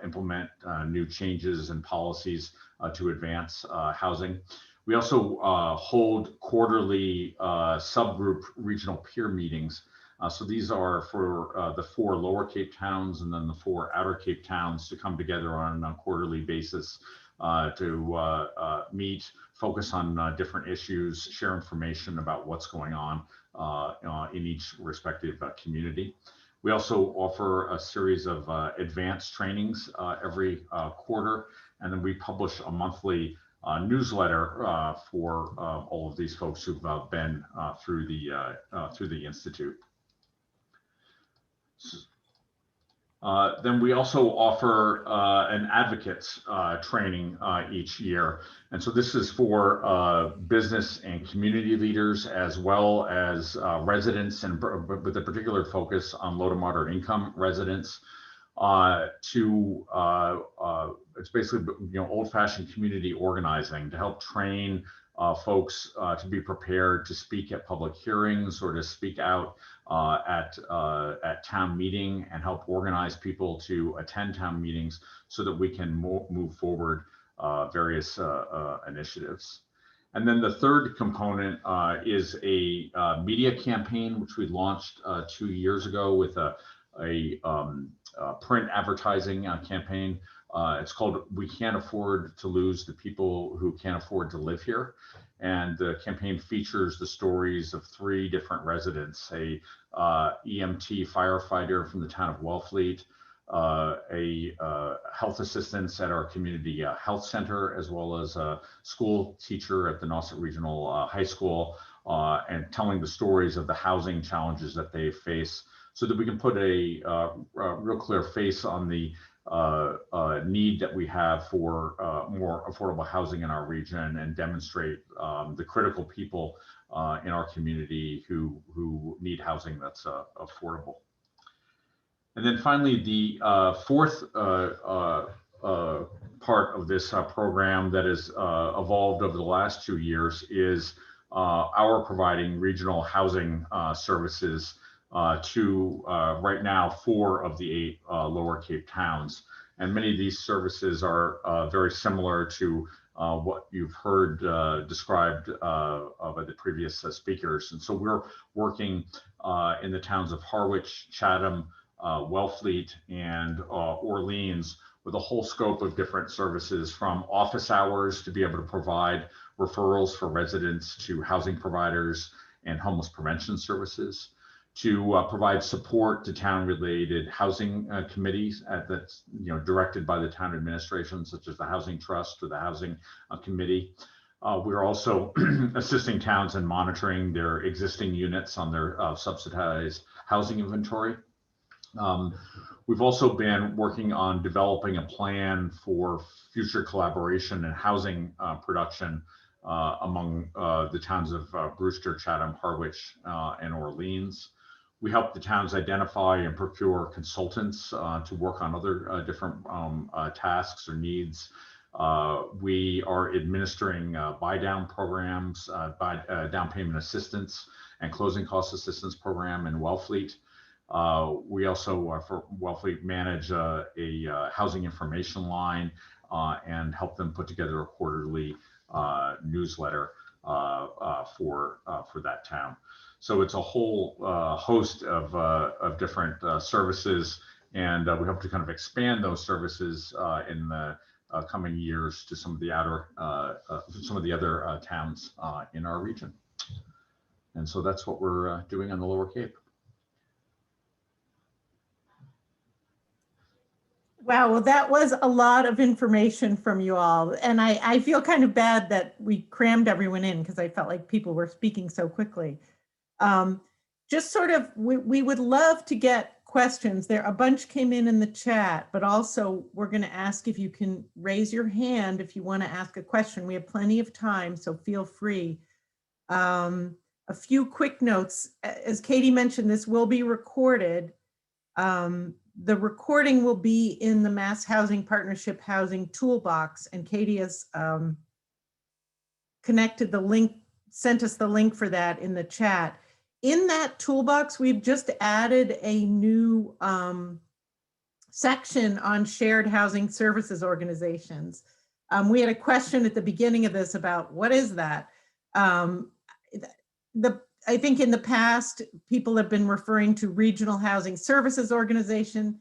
implement new changes and policies to advance housing. We also hold quarterly subgroup regional peer meetings. So these are for the 4 Lower Cape towns and then the 4 Outer Cape towns to come together on a quarterly basis to meet, focus on different issues, share information about what's going on in each respective community. We also offer a series of advanced trainings every quarter, and then we publish a monthly newsletter for all of these folks who've been through the Institute. Then we also offer an advocates training each year. And so this is for business and community leaders, as well as residents, and with a particular focus on low to moderate income residents. It's basically old-fashioned community organizing to help train folks to be prepared to speak at public hearings or to speak out at town meeting, and help organize people to attend town meetings so that we can move forward various initiatives. And then the 3rd component is a media campaign, which we launched 2 years ago with a print advertising campaign It's called "We Can't Afford to Lose the People Who Can't Afford to Live Here." And the campaign features the stories of 3 different residents: a EMT firefighter from the town of Wellfleet, a health assistant at our community health center, as well as a school teacher at the Nauset Regional High School, and telling the stories of the housing challenges that they face, so that we can put a real clear face on the need that we have for more affordable housing in our region, and demonstrate the critical people in our community who need housing that's affordable. And then finally, the 4th part of this program that has evolved over the last 2 years is our providing regional housing services to right now 4 of the 8 Lower Cape towns. And many of these services are very similar to what you've heard described by the previous speakers. And so we're working in the towns of Harwich, Chatham, Wellfleet, and Orleans, with a whole scope of different services, from office hours to be able to provide referrals for residents to housing providers and homeless prevention services, to provide support to town-related housing committees that's directed by the town administration, such as the Housing Trust or the Housing Committee. We're also assisting towns in monitoring their existing units on their subsidized housing inventory. We've also been working on developing a plan for future collaboration and housing production among the towns of Brewster, Chatham, Harwich, and Orleans. We help the towns identify and procure consultants to work on other different tasks or needs. We are administering buy-down programs, down payment assistance and closing cost assistance program in Wellfleet. We also, for Wellfleet, manage a housing information line and help them put together a quarterly newsletter for that town. So it's a whole host of different services, and we hope to kind of expand those services in the coming years to some of the other towns in our region. And so that's what we're doing on the Lower Cape. Wow, well, that was a lot of information from you all. And I feel kind of bad that we crammed everyone in, because I felt like people were speaking so quickly. Just sort of, we would love to get questions. A bunch came in the chat, but also we're going to ask if you can raise your hand if you want to ask a question. We have plenty of time, so feel free. A few quick notes. As Katie mentioned, this will be recorded. The recording will be in the Mass Housing Partnership Housing Toolbox, and Katie has connected the link, sent us the link for that in the chat. In that toolbox, we've just added a new section on shared housing services organizations. We had a question at the beginning of this about what is that? I think in the past, people have been referring to Regional Housing Services Organization,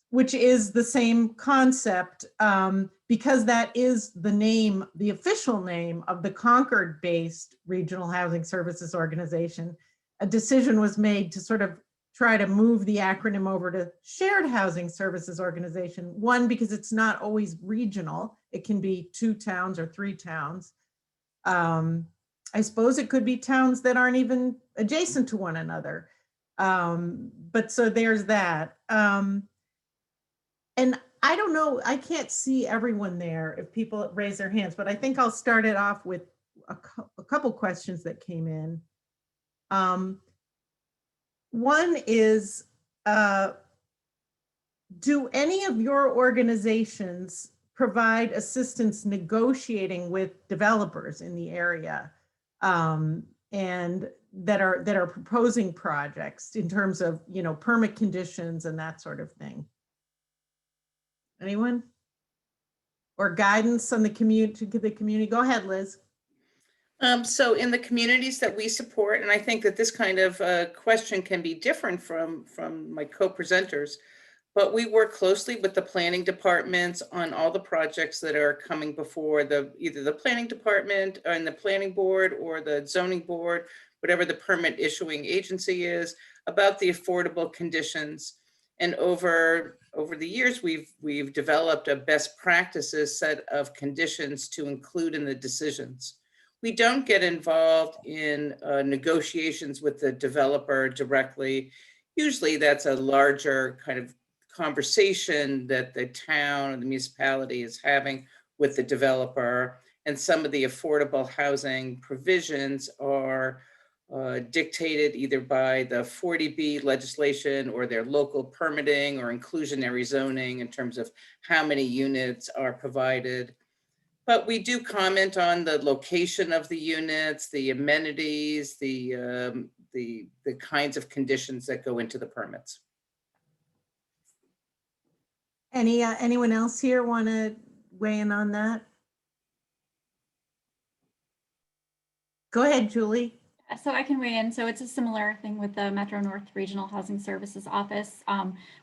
which is the same concept, because that is the name, the official name of the Concord-based Regional Housing Services Organization. A decision was made to sort of try to move the acronym over to Shared Housing Services Organization. One, because it's not always regional. It can be 2 towns or 3 towns. I suppose it could be towns that aren't even adjacent to one another. But so there's that. And I don't know, I can't see everyone there if people raise their hands, but I think I'll start it off with a couple questions that came in. One is, do any of your organizations provide assistance negotiating with developers in the area? And that are proposing projects in terms of, permit conditions and that sort of thing. Anyone? Or guidance on the community? Go ahead, Liz. So in the communities that we support, and I think that this kind of question can be different from my co-presenters, but we work closely with the planning departments on all the projects that are coming before either the planning department and the planning board or the zoning board, whatever the permit issuing agency is, about the affordable conditions. And over the years, we've developed a best practices set of conditions to include in the decisions. We don't get involved in negotiations with the developer directly. Usually that's a larger kind of conversation that the town or the municipality is having with the developer. And some of the affordable housing provisions are dictated either by the 40B legislation or their local permitting or inclusionary zoning in terms of how many units are provided. But we do comment on the location of the units, the amenities, the kinds of conditions that go into the permits. Anyone else here want to weigh in on that? Go ahead, Julie. So I can weigh in. So it's a similar thing with the Metro North Regional Housing Services Office.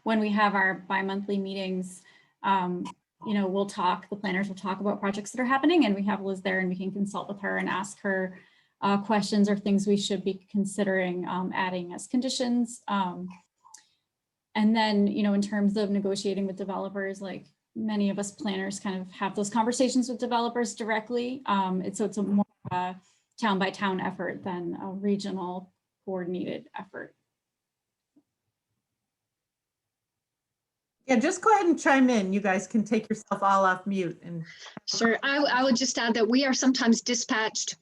When we have our bi-monthly meetings, we'll talk, the planners will talk about projects that are happening, and we have Liz there and we can consult with her and ask her questions or things we should be considering adding as conditions. And then, in terms of negotiating with developers, like many of us planners kind of have those conversations with developers directly. So it's a more town by town effort than a regional coordinated effort. Yeah, just go ahead and chime in. You guys can take yourself all off mute. And Sure. I would just add that we are sometimes dispatched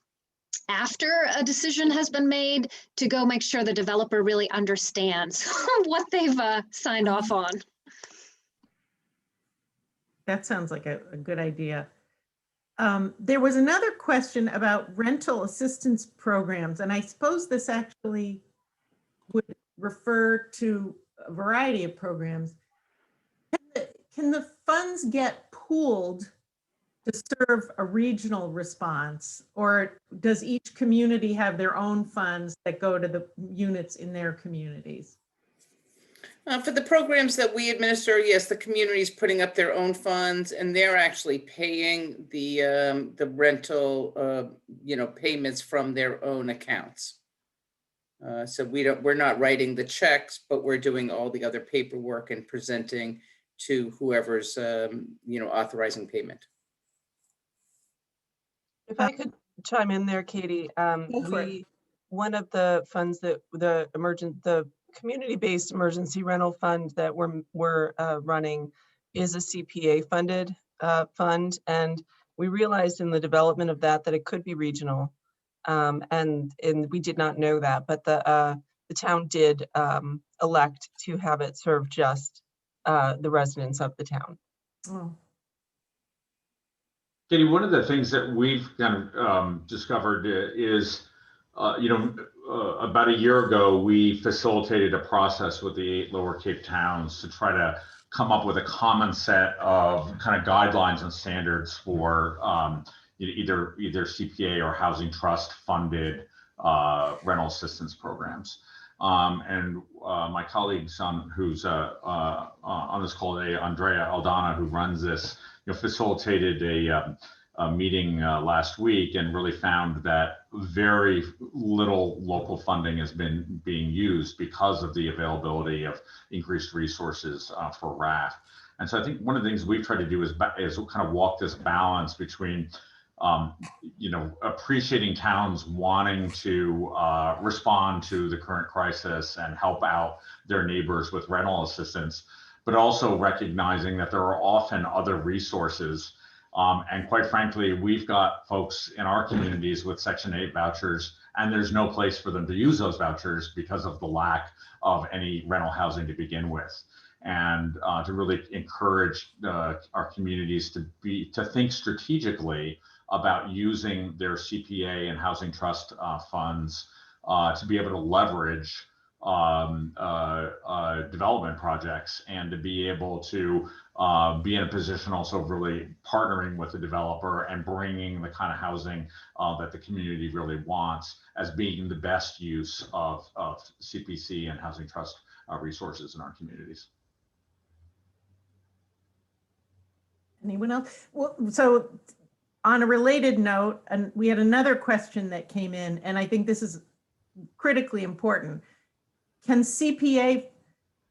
after a decision has been made to go make sure the developer really understands what they've signed off on. that sounds like a good idea. There was another question about rental assistance programs, and I suppose this actually would refer to a variety of programs. Can the funds get pooled to serve a regional response, or does each community have their own funds that go to the units in their communities? For the programs that we administer, yes, the community is putting up their own funds, and they're actually paying the rental, payments from their own accounts. So we're not writing the checks, but we're doing all the other paperwork and presenting to whoever's, authorizing payment. If I could chime in there, Katie, one of the funds that the community-based emergency rental fund that we're running is a CPA funded fund, and we realized in the development of that it could be regional, and we did not know that, but the town did elect to have it serve just the residents of the town. Oh. Katie, one of the things that we've kind of discovered is, about a year ago, we facilitated a process with the 8 Lower Cape towns to try to come up with a common set of kind of guidelines and standards for either CPA or housing trust funded rental assistance programs. And my colleagues who's on this call today, Andrea Aldana, who runs this, facilitated a meeting last week and really found that very little local funding has been being used because of the availability of increased resources for RAF. And so I think one of the things we've tried to do is kind of walk this balance between appreciating towns wanting to respond to the current crisis and help out their neighbors with rental assistance, but also recognizing that there are often other resources. And quite frankly, we've got folks in our communities with Section 8 vouchers, and there's no place for them to use those vouchers because of the lack of any rental housing to begin with. And to really encourage our communities to think strategically about using their CPA and housing trust funds to be able to leverage development projects, and to be able to be in a position also really partnering with the developer and bringing the kind of housing that the community really wants as being the best use of CPC and housing trust resources in our communities. Anyone else? Well, so on a related note, and we had another question that came in, and I think this is critically important. Can CPA,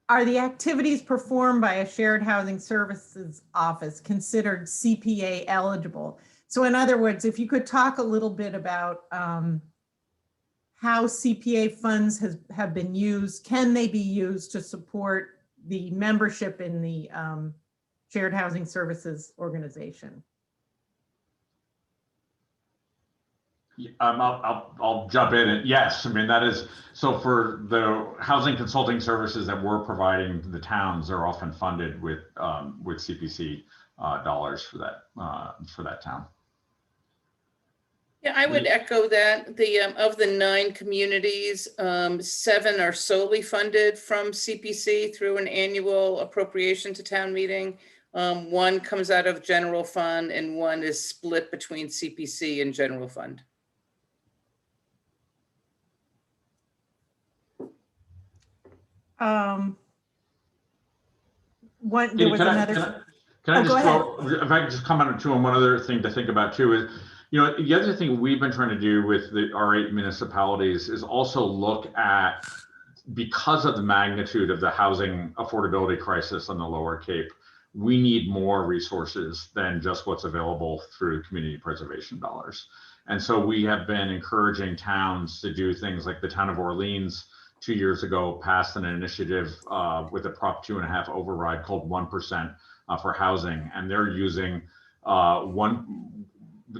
are the activities performed by a shared housing services office considered CPA eligible? So in other words, if you could talk a little bit about how CPA funds have been used, can they be used to support the membership in the shared housing services organization? I'll jump in. And yes, I mean, that is, so for the housing consulting services that we're providing to the towns are often funded with CPC dollars for that town. Yeah, I would echo that. Of the 9 communities, 7 are solely funded from CPC through an annual appropriation to town meeting. 1 comes out of general fund and 1 is split between CPC and general fund. There was another. Can I go just ahead. if I could just comment on one other thing to think about too is, you know, the other thing we've been trying to do with our 8 municipalities is also look at, because of the magnitude of the housing affordability crisis on the Lower Cape, we need more resources than just what's available through community preservation dollars. And so we have been encouraging towns to do things like the town of Orleans 2 years ago passed an initiative with a Prop 2.5 override called 1% for housing. And they're using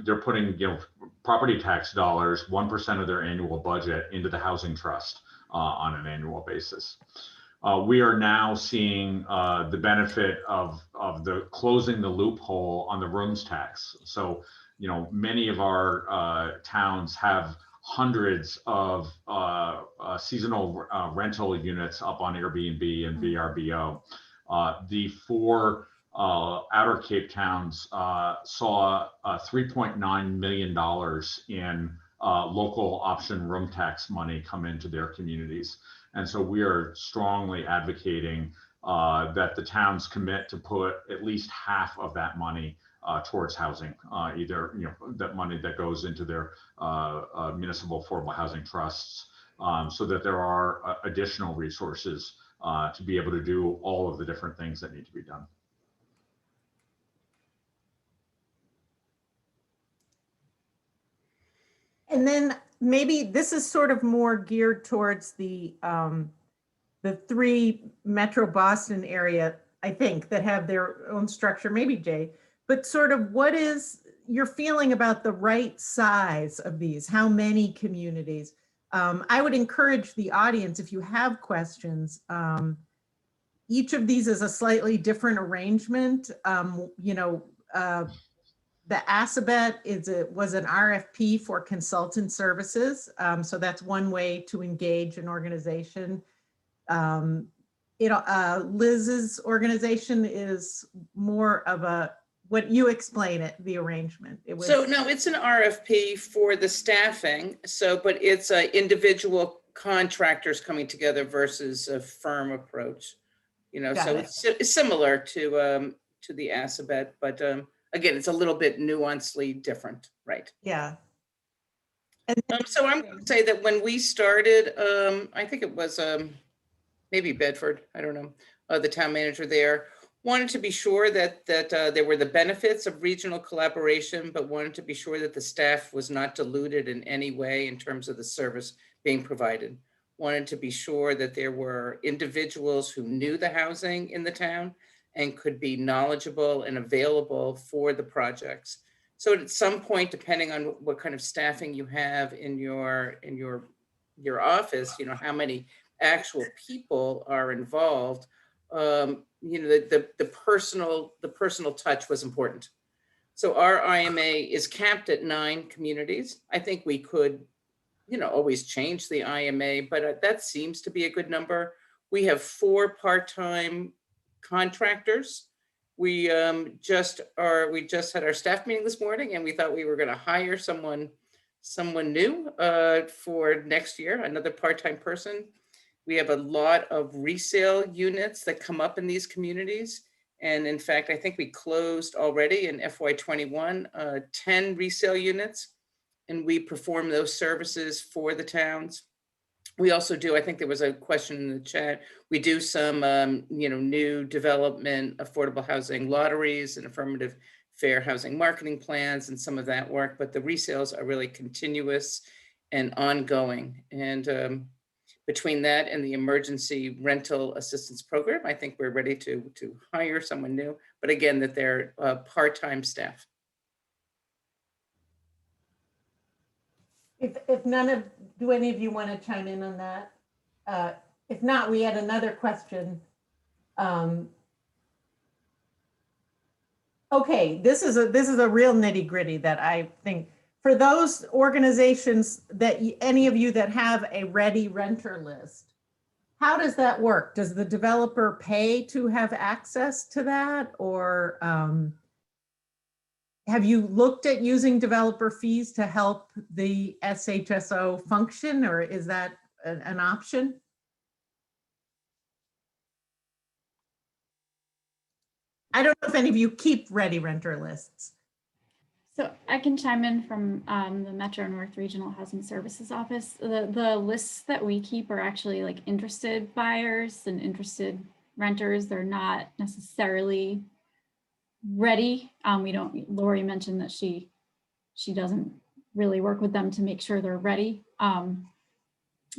they're putting, you know, property tax dollars, 1% of their annual budget into the housing trust on an annual basis. We are now seeing the benefit of the closing the loophole on the rooms tax. So, you know, many of our towns have hundreds of seasonal rental units up on Airbnb and VRBO. The 4 Outer Cape towns saw $3.9 million in local option room tax money come into their communities. And so we are strongly advocating that the towns commit to put at least half of that money towards housing, either, you know, that money that goes into their municipal affordable housing trusts, so that there are additional resources to be able to do all of the different things that need to be done. And then maybe this is sort of more geared towards the 3 Metro Boston area, I think, that have their own structure, maybe Jay, but sort of what is your feeling about the right size of these? How many communities? I would encourage the audience, if you have questions, each of these is a slightly different arrangement. You know, the Assabet was an RFP for consultant services. So that's one way to engage an organization. Liz's organization is more of a, what you explain it, the arrangement. It was, so no, it's an RFP for the staffing. So, but it's individual contractors coming together versus a firm approach. You know, so it's similar to the Assabet, but again, it's a little bit nuancedly different, right? Yeah. So I'm going to say that when we started, I think it was maybe Bedford, I don't know, the town manager there, wanted to be sure that there were the benefits of regional collaboration, but wanted to be sure that the staff was not diluted in any way in terms of the service being provided. Wanted to be sure that there were individuals who knew the housing in the town and could be knowledgeable and available for the projects. So at some point, depending on what kind of staffing you have in your office, you know, how many actual people are involved, you know, the personal touch was important. So our IMA is capped at 9 communities. I think we could, you know, always change the IMA, but that seems to be a good number. We have 4 part-time contractors. We just had our staff meeting this morning, and we thought we were going to hire someone new for next year, another part-time person. We have a lot of resale units that come up in these communities, And in fact, I think we closed already in FY21, 10 resale units, and we perform those services for the towns. We also do, I think there was a question in the chat, we do some, new development, affordable housing lotteries and affirmative fair housing marketing plans and some of that work, but the resales are really continuous and ongoing. And between that and the emergency rental assistance program, I think we're ready to hire someone new, but again, that they're part-time staff. If do any of you want to chime in on that? If not, we had another question. Okay, this is a real nitty gritty that I think for those organizations that any of you that have a ready renter list, how does that work? Does the developer pay to have access to that? Or have you looked at using developer fees to help the SHSO function, or is that an option? I don't know if any of you keep ready renter lists. So I can chime in from the Metro North Regional Housing Services Office. The lists that we keep are actually like interested buyers and interested renters. They're not necessarily ready. Lori mentioned that she doesn't really work with them to make sure they're ready.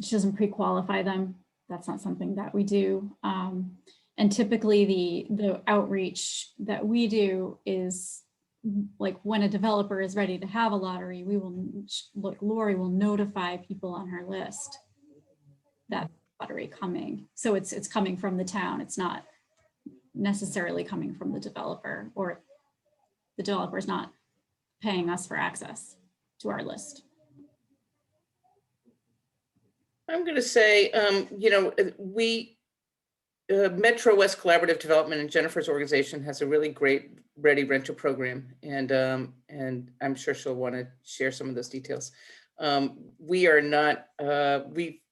She doesn't pre-qualify them. That's not something that we do. And typically the outreach that we do is like when a developer is ready to have a lottery, Lori will notify people on her list that lottery coming. So it's coming from the town. It's not necessarily coming from the developer, or the developer is not paying us for access to our list. I'm going to say, Metro West Collaborative Development and Jennifer's organization has a really great ready renter program, and I'm sure she'll want to share some of those details. We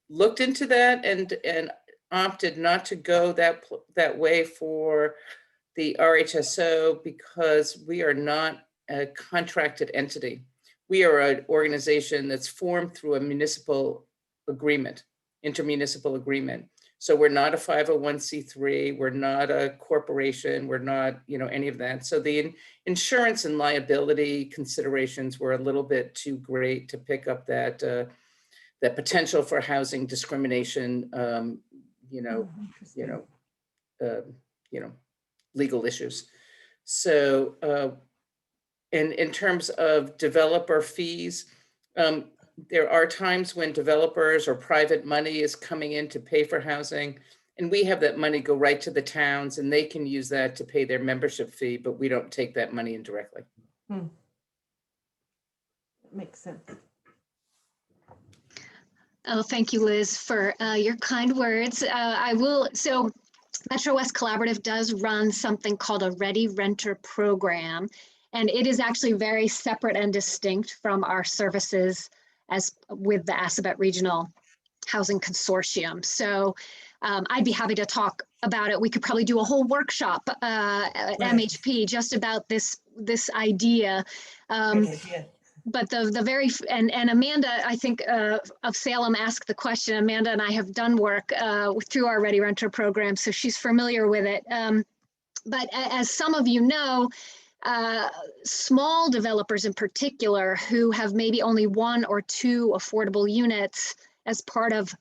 looked into that and opted not to go that way for the RHSO because we are not a contracted entity. We are an organization that's formed through a municipal agreement, inter-municipal agreement. So we're not a 501c3, we're not a corporation, we're not, any of that. So the insurance and liability considerations were a little bit too great to pick up that potential for housing discrimination, legal issues. So, in terms of developer fees, there are times when developers or private money is coming in to pay for housing, and we have that money go right to the towns and they can use that to pay their membership fee, but we don't take that money in directly. That makes sense. Oh, thank you, Liz, for your kind words. So Metro West Collaborative does run something called a Ready Renter program, and it is actually very separate and distinct from our services as with the Assabet Regional Housing Consortium. So I'd be happy to talk about it. We could probably do a whole workshop at MHP just about this idea. But and Amanda, I think of Salem asked the question. Amanda and I have done work through our Ready Renter program, so she's familiar with it. But as some of you know, small developers in particular who have maybe only 1 or 2 affordable units as part of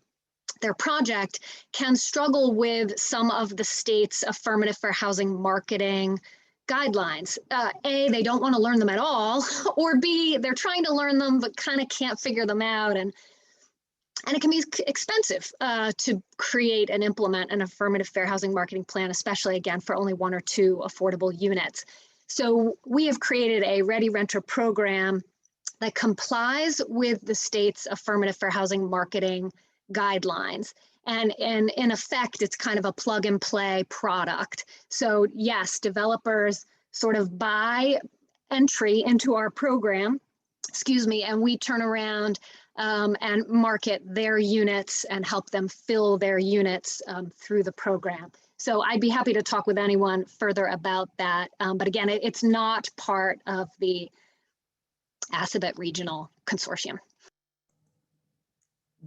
their project can struggle with some of the state's affirmative fair housing marketing guidelines. A, they don't want to learn them at all, or B, they're trying to learn them but kind of can't figure them out, and it can be expensive to create and implement an affirmative fair housing marketing plan, especially again for only 1 or 2 affordable units. So we have created a Ready Renter program that complies with the state's affirmative fair housing marketing guidelines. And in effect, it's kind of a plug and play product. So yes, developers sort of buy entry into our program, and we turn around and market their units and help them fill their units through the program. So I'd be happy to talk with anyone further about that. But again, it's not part of the Assabet Regional Consortium.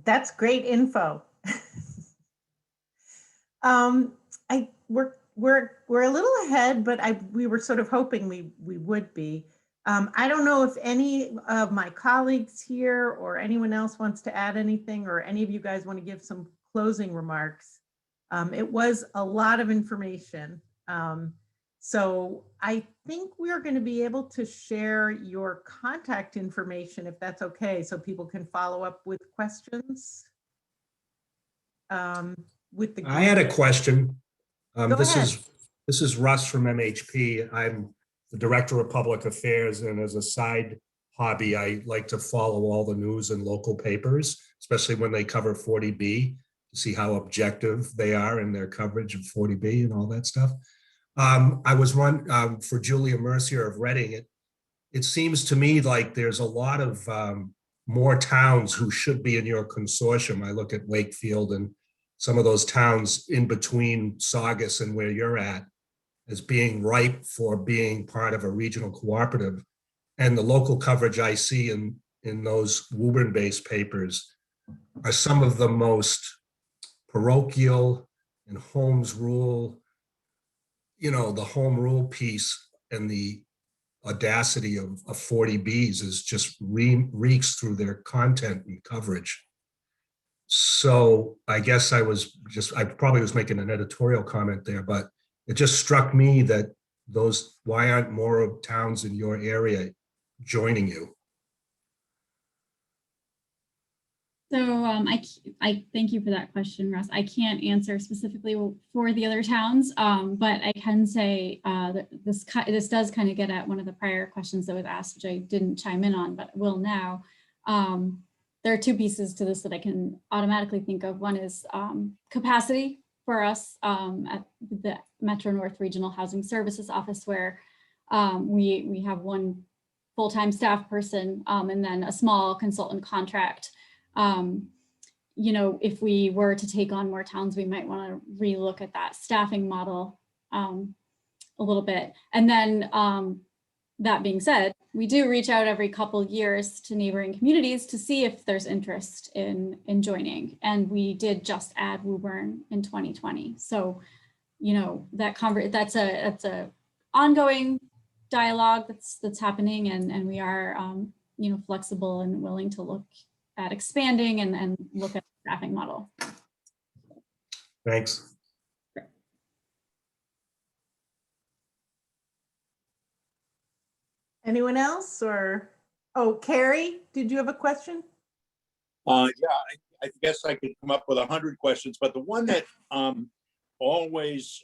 That's great info. We're a little ahead, but we were sort of hoping we would be. I don't know if any of my colleagues here or anyone else wants to add anything, or any of you guys want to give some closing remarks. It was a lot of information. So I think we're going to be able to share your contact information, if that's okay, so people can follow up with questions. With the I had a question. Go ahead. This is Russ from MHP. I'm the Director of Public Affairs, and as a side hobby, I like to follow all the news in local papers, especially when they cover 40B, to see how objective they are in their coverage of 40B and all that stuff. I was for Julia Mercier of Reading. It seems to me like there's a lot of more towns who should be in your consortium. I look at Wakefield and some of those towns in between Saugus and where you're at as being ripe for being part of a regional cooperative. And the local coverage I see in those Woburn-based papers are some of the most parochial and homes rule, the home rule piece and the audacity of 40Bs is just reeks through their content and coverage. So I guess I probably was making an editorial comment there, but it just struck me that why aren't more of towns in your area joining you? So I thank you for that question, Russ. I can't answer specifically for the other towns, but I can say that this does kind of get at one of the prior questions that was asked, which I didn't chime in on, but will now. There are two pieces to this that I can automatically think of. One is capacity for us at the Metro North Regional Housing Services Office, where we have one full-time staff person and then a small consultant contract. If we were to take on more towns, we might want to relook at that staffing model a little bit. And then that being said, we do reach out every couple years to neighboring communities to see if there's interest in joining. And we did just add Woburn in 2020. So, that's a ongoing dialogue that's happening, and we are flexible and willing to look at expanding and look at the staffing model. Thanks. Anyone else? Carrie, did you have a question? Yeah, I guess I could come up with 100 questions, but the one that always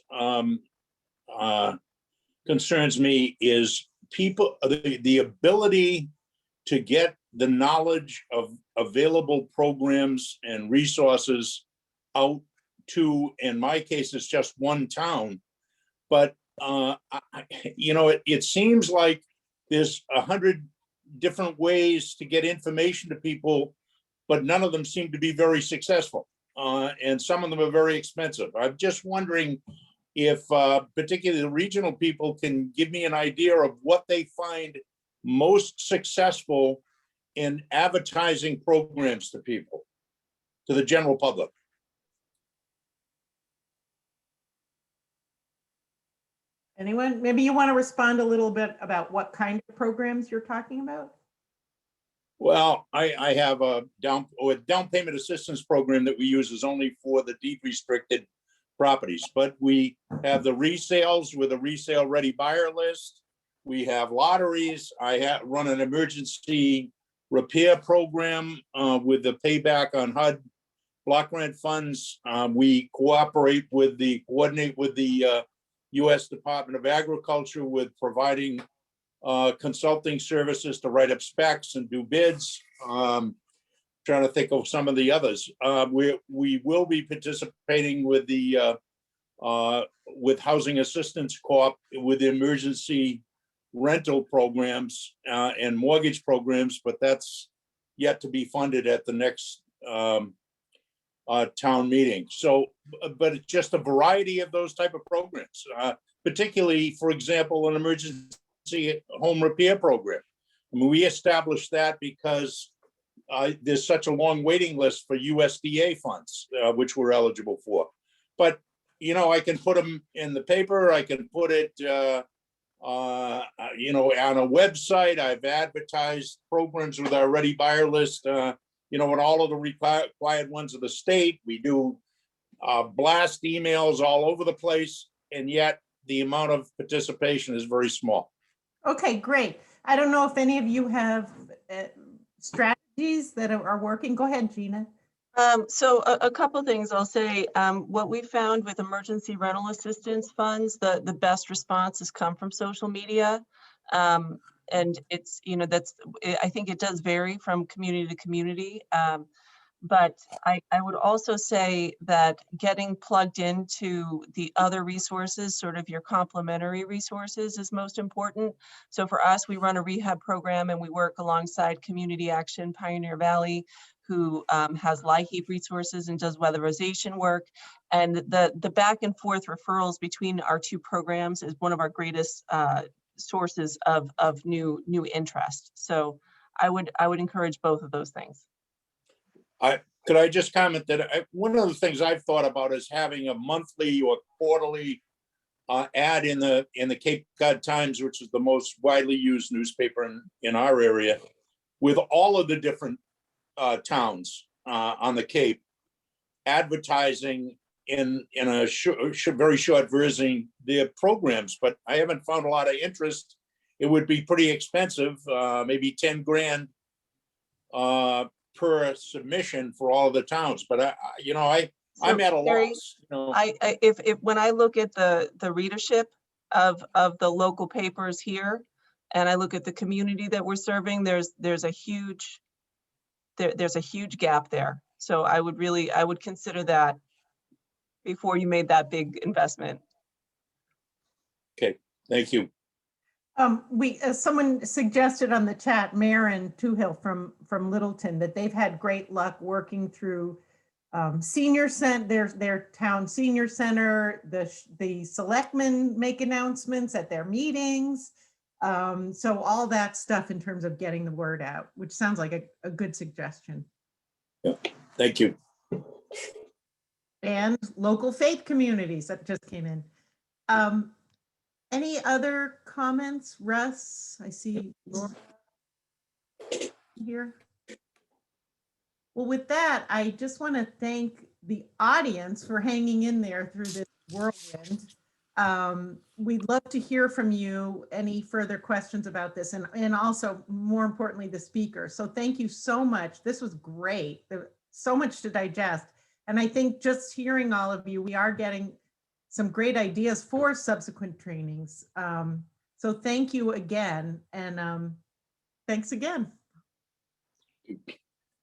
concerns me is the ability to get the knowledge of available programs and resources out to, in my case, it's just one town. But, it seems like there's 100 different ways to get information to people, but none of them seem to be very successful. And some of them are very expensive. I'm just wondering if particularly the regional people can give me an idea of what they find most successful in advertising programs to people, to the general public. Anyone? Maybe you want to respond a little bit about what kind of programs you're talking about? Well, I have a down payment assistance program that we use is only for the deed restricted properties, but we have the resales with a resale ready buyer list. We have lotteries. I run an emergency repair program with the payback on HUD block grant funds. We coordinate with the U.S. Department of Agriculture with providing consulting services to write up specs and do bids. Trying to think of some of the others. We will be participating with the with Housing Assistance Corp with emergency rental programs and mortgage programs, but that's yet to be funded at the next town meeting. So, but it's just a variety of those type of programs, particularly, for example, an emergency home repair program. I mean, we established that because there's such a long waiting list for USDA funds, which we're eligible for. But, you know, I can put them in the paper, I can put it, you know, on a website. I've advertised programs with our ready buyer list, you know, and all of the required ones of the state. We do blast emails all over the place, and yet the amount of participation is very small. Okay, great. I don't know if any of you have strategies that are working. Go ahead, Gina. So a couple things I'll say. What we found with emergency rental assistance funds, the best responses come from social media. And it's, you know, I think it does vary from community to community. But I would also say that getting plugged into the other resources, sort of your complementary resources, is most important. So for us, we run a rehab program and we work alongside Community Action Pioneer Valley, who has LIHEAP resources and does weatherization work. And the back and forth referrals between our two programs is one of our greatest sources of new interest. So I would encourage both of those things. Could I just comment that one of the things I've thought about is having a monthly or quarterly ad in the Cape Cod Times, which is the most widely used newspaper in our area, with all of the different towns on the Cape, advertising in a very short version their programs. But I haven't found a lot of interest. It would be pretty expensive, maybe 10 grand per submission for all the towns. But I'm at a loss. You know, if when I look at the readership of the local papers here, and I look at the community that we're serving, there's a huge gap there. So I would consider that before you made that big investment. okay, thank you. Someone suggested on the chat, Maren Toohill from Littleton, that they've had great luck working through senior center, their town senior center. The selectmen make announcements at their meetings. So all that stuff in terms of getting the word out, which sounds like a good suggestion. Yeah, thank you. And local faith communities that just came in. Any other comments? Russ, I see Laura here. Well, with that, I just want to thank the audience for hanging in there through this whirlwind. We'd love to hear from you, any further questions about this, and also, more importantly, the speaker. So thank you so much. This was great. There was so much to digest. And I think just hearing all of you, we are getting some great ideas for subsequent trainings. So thank you again, and thanks again.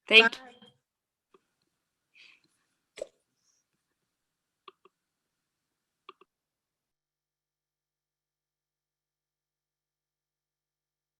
Thank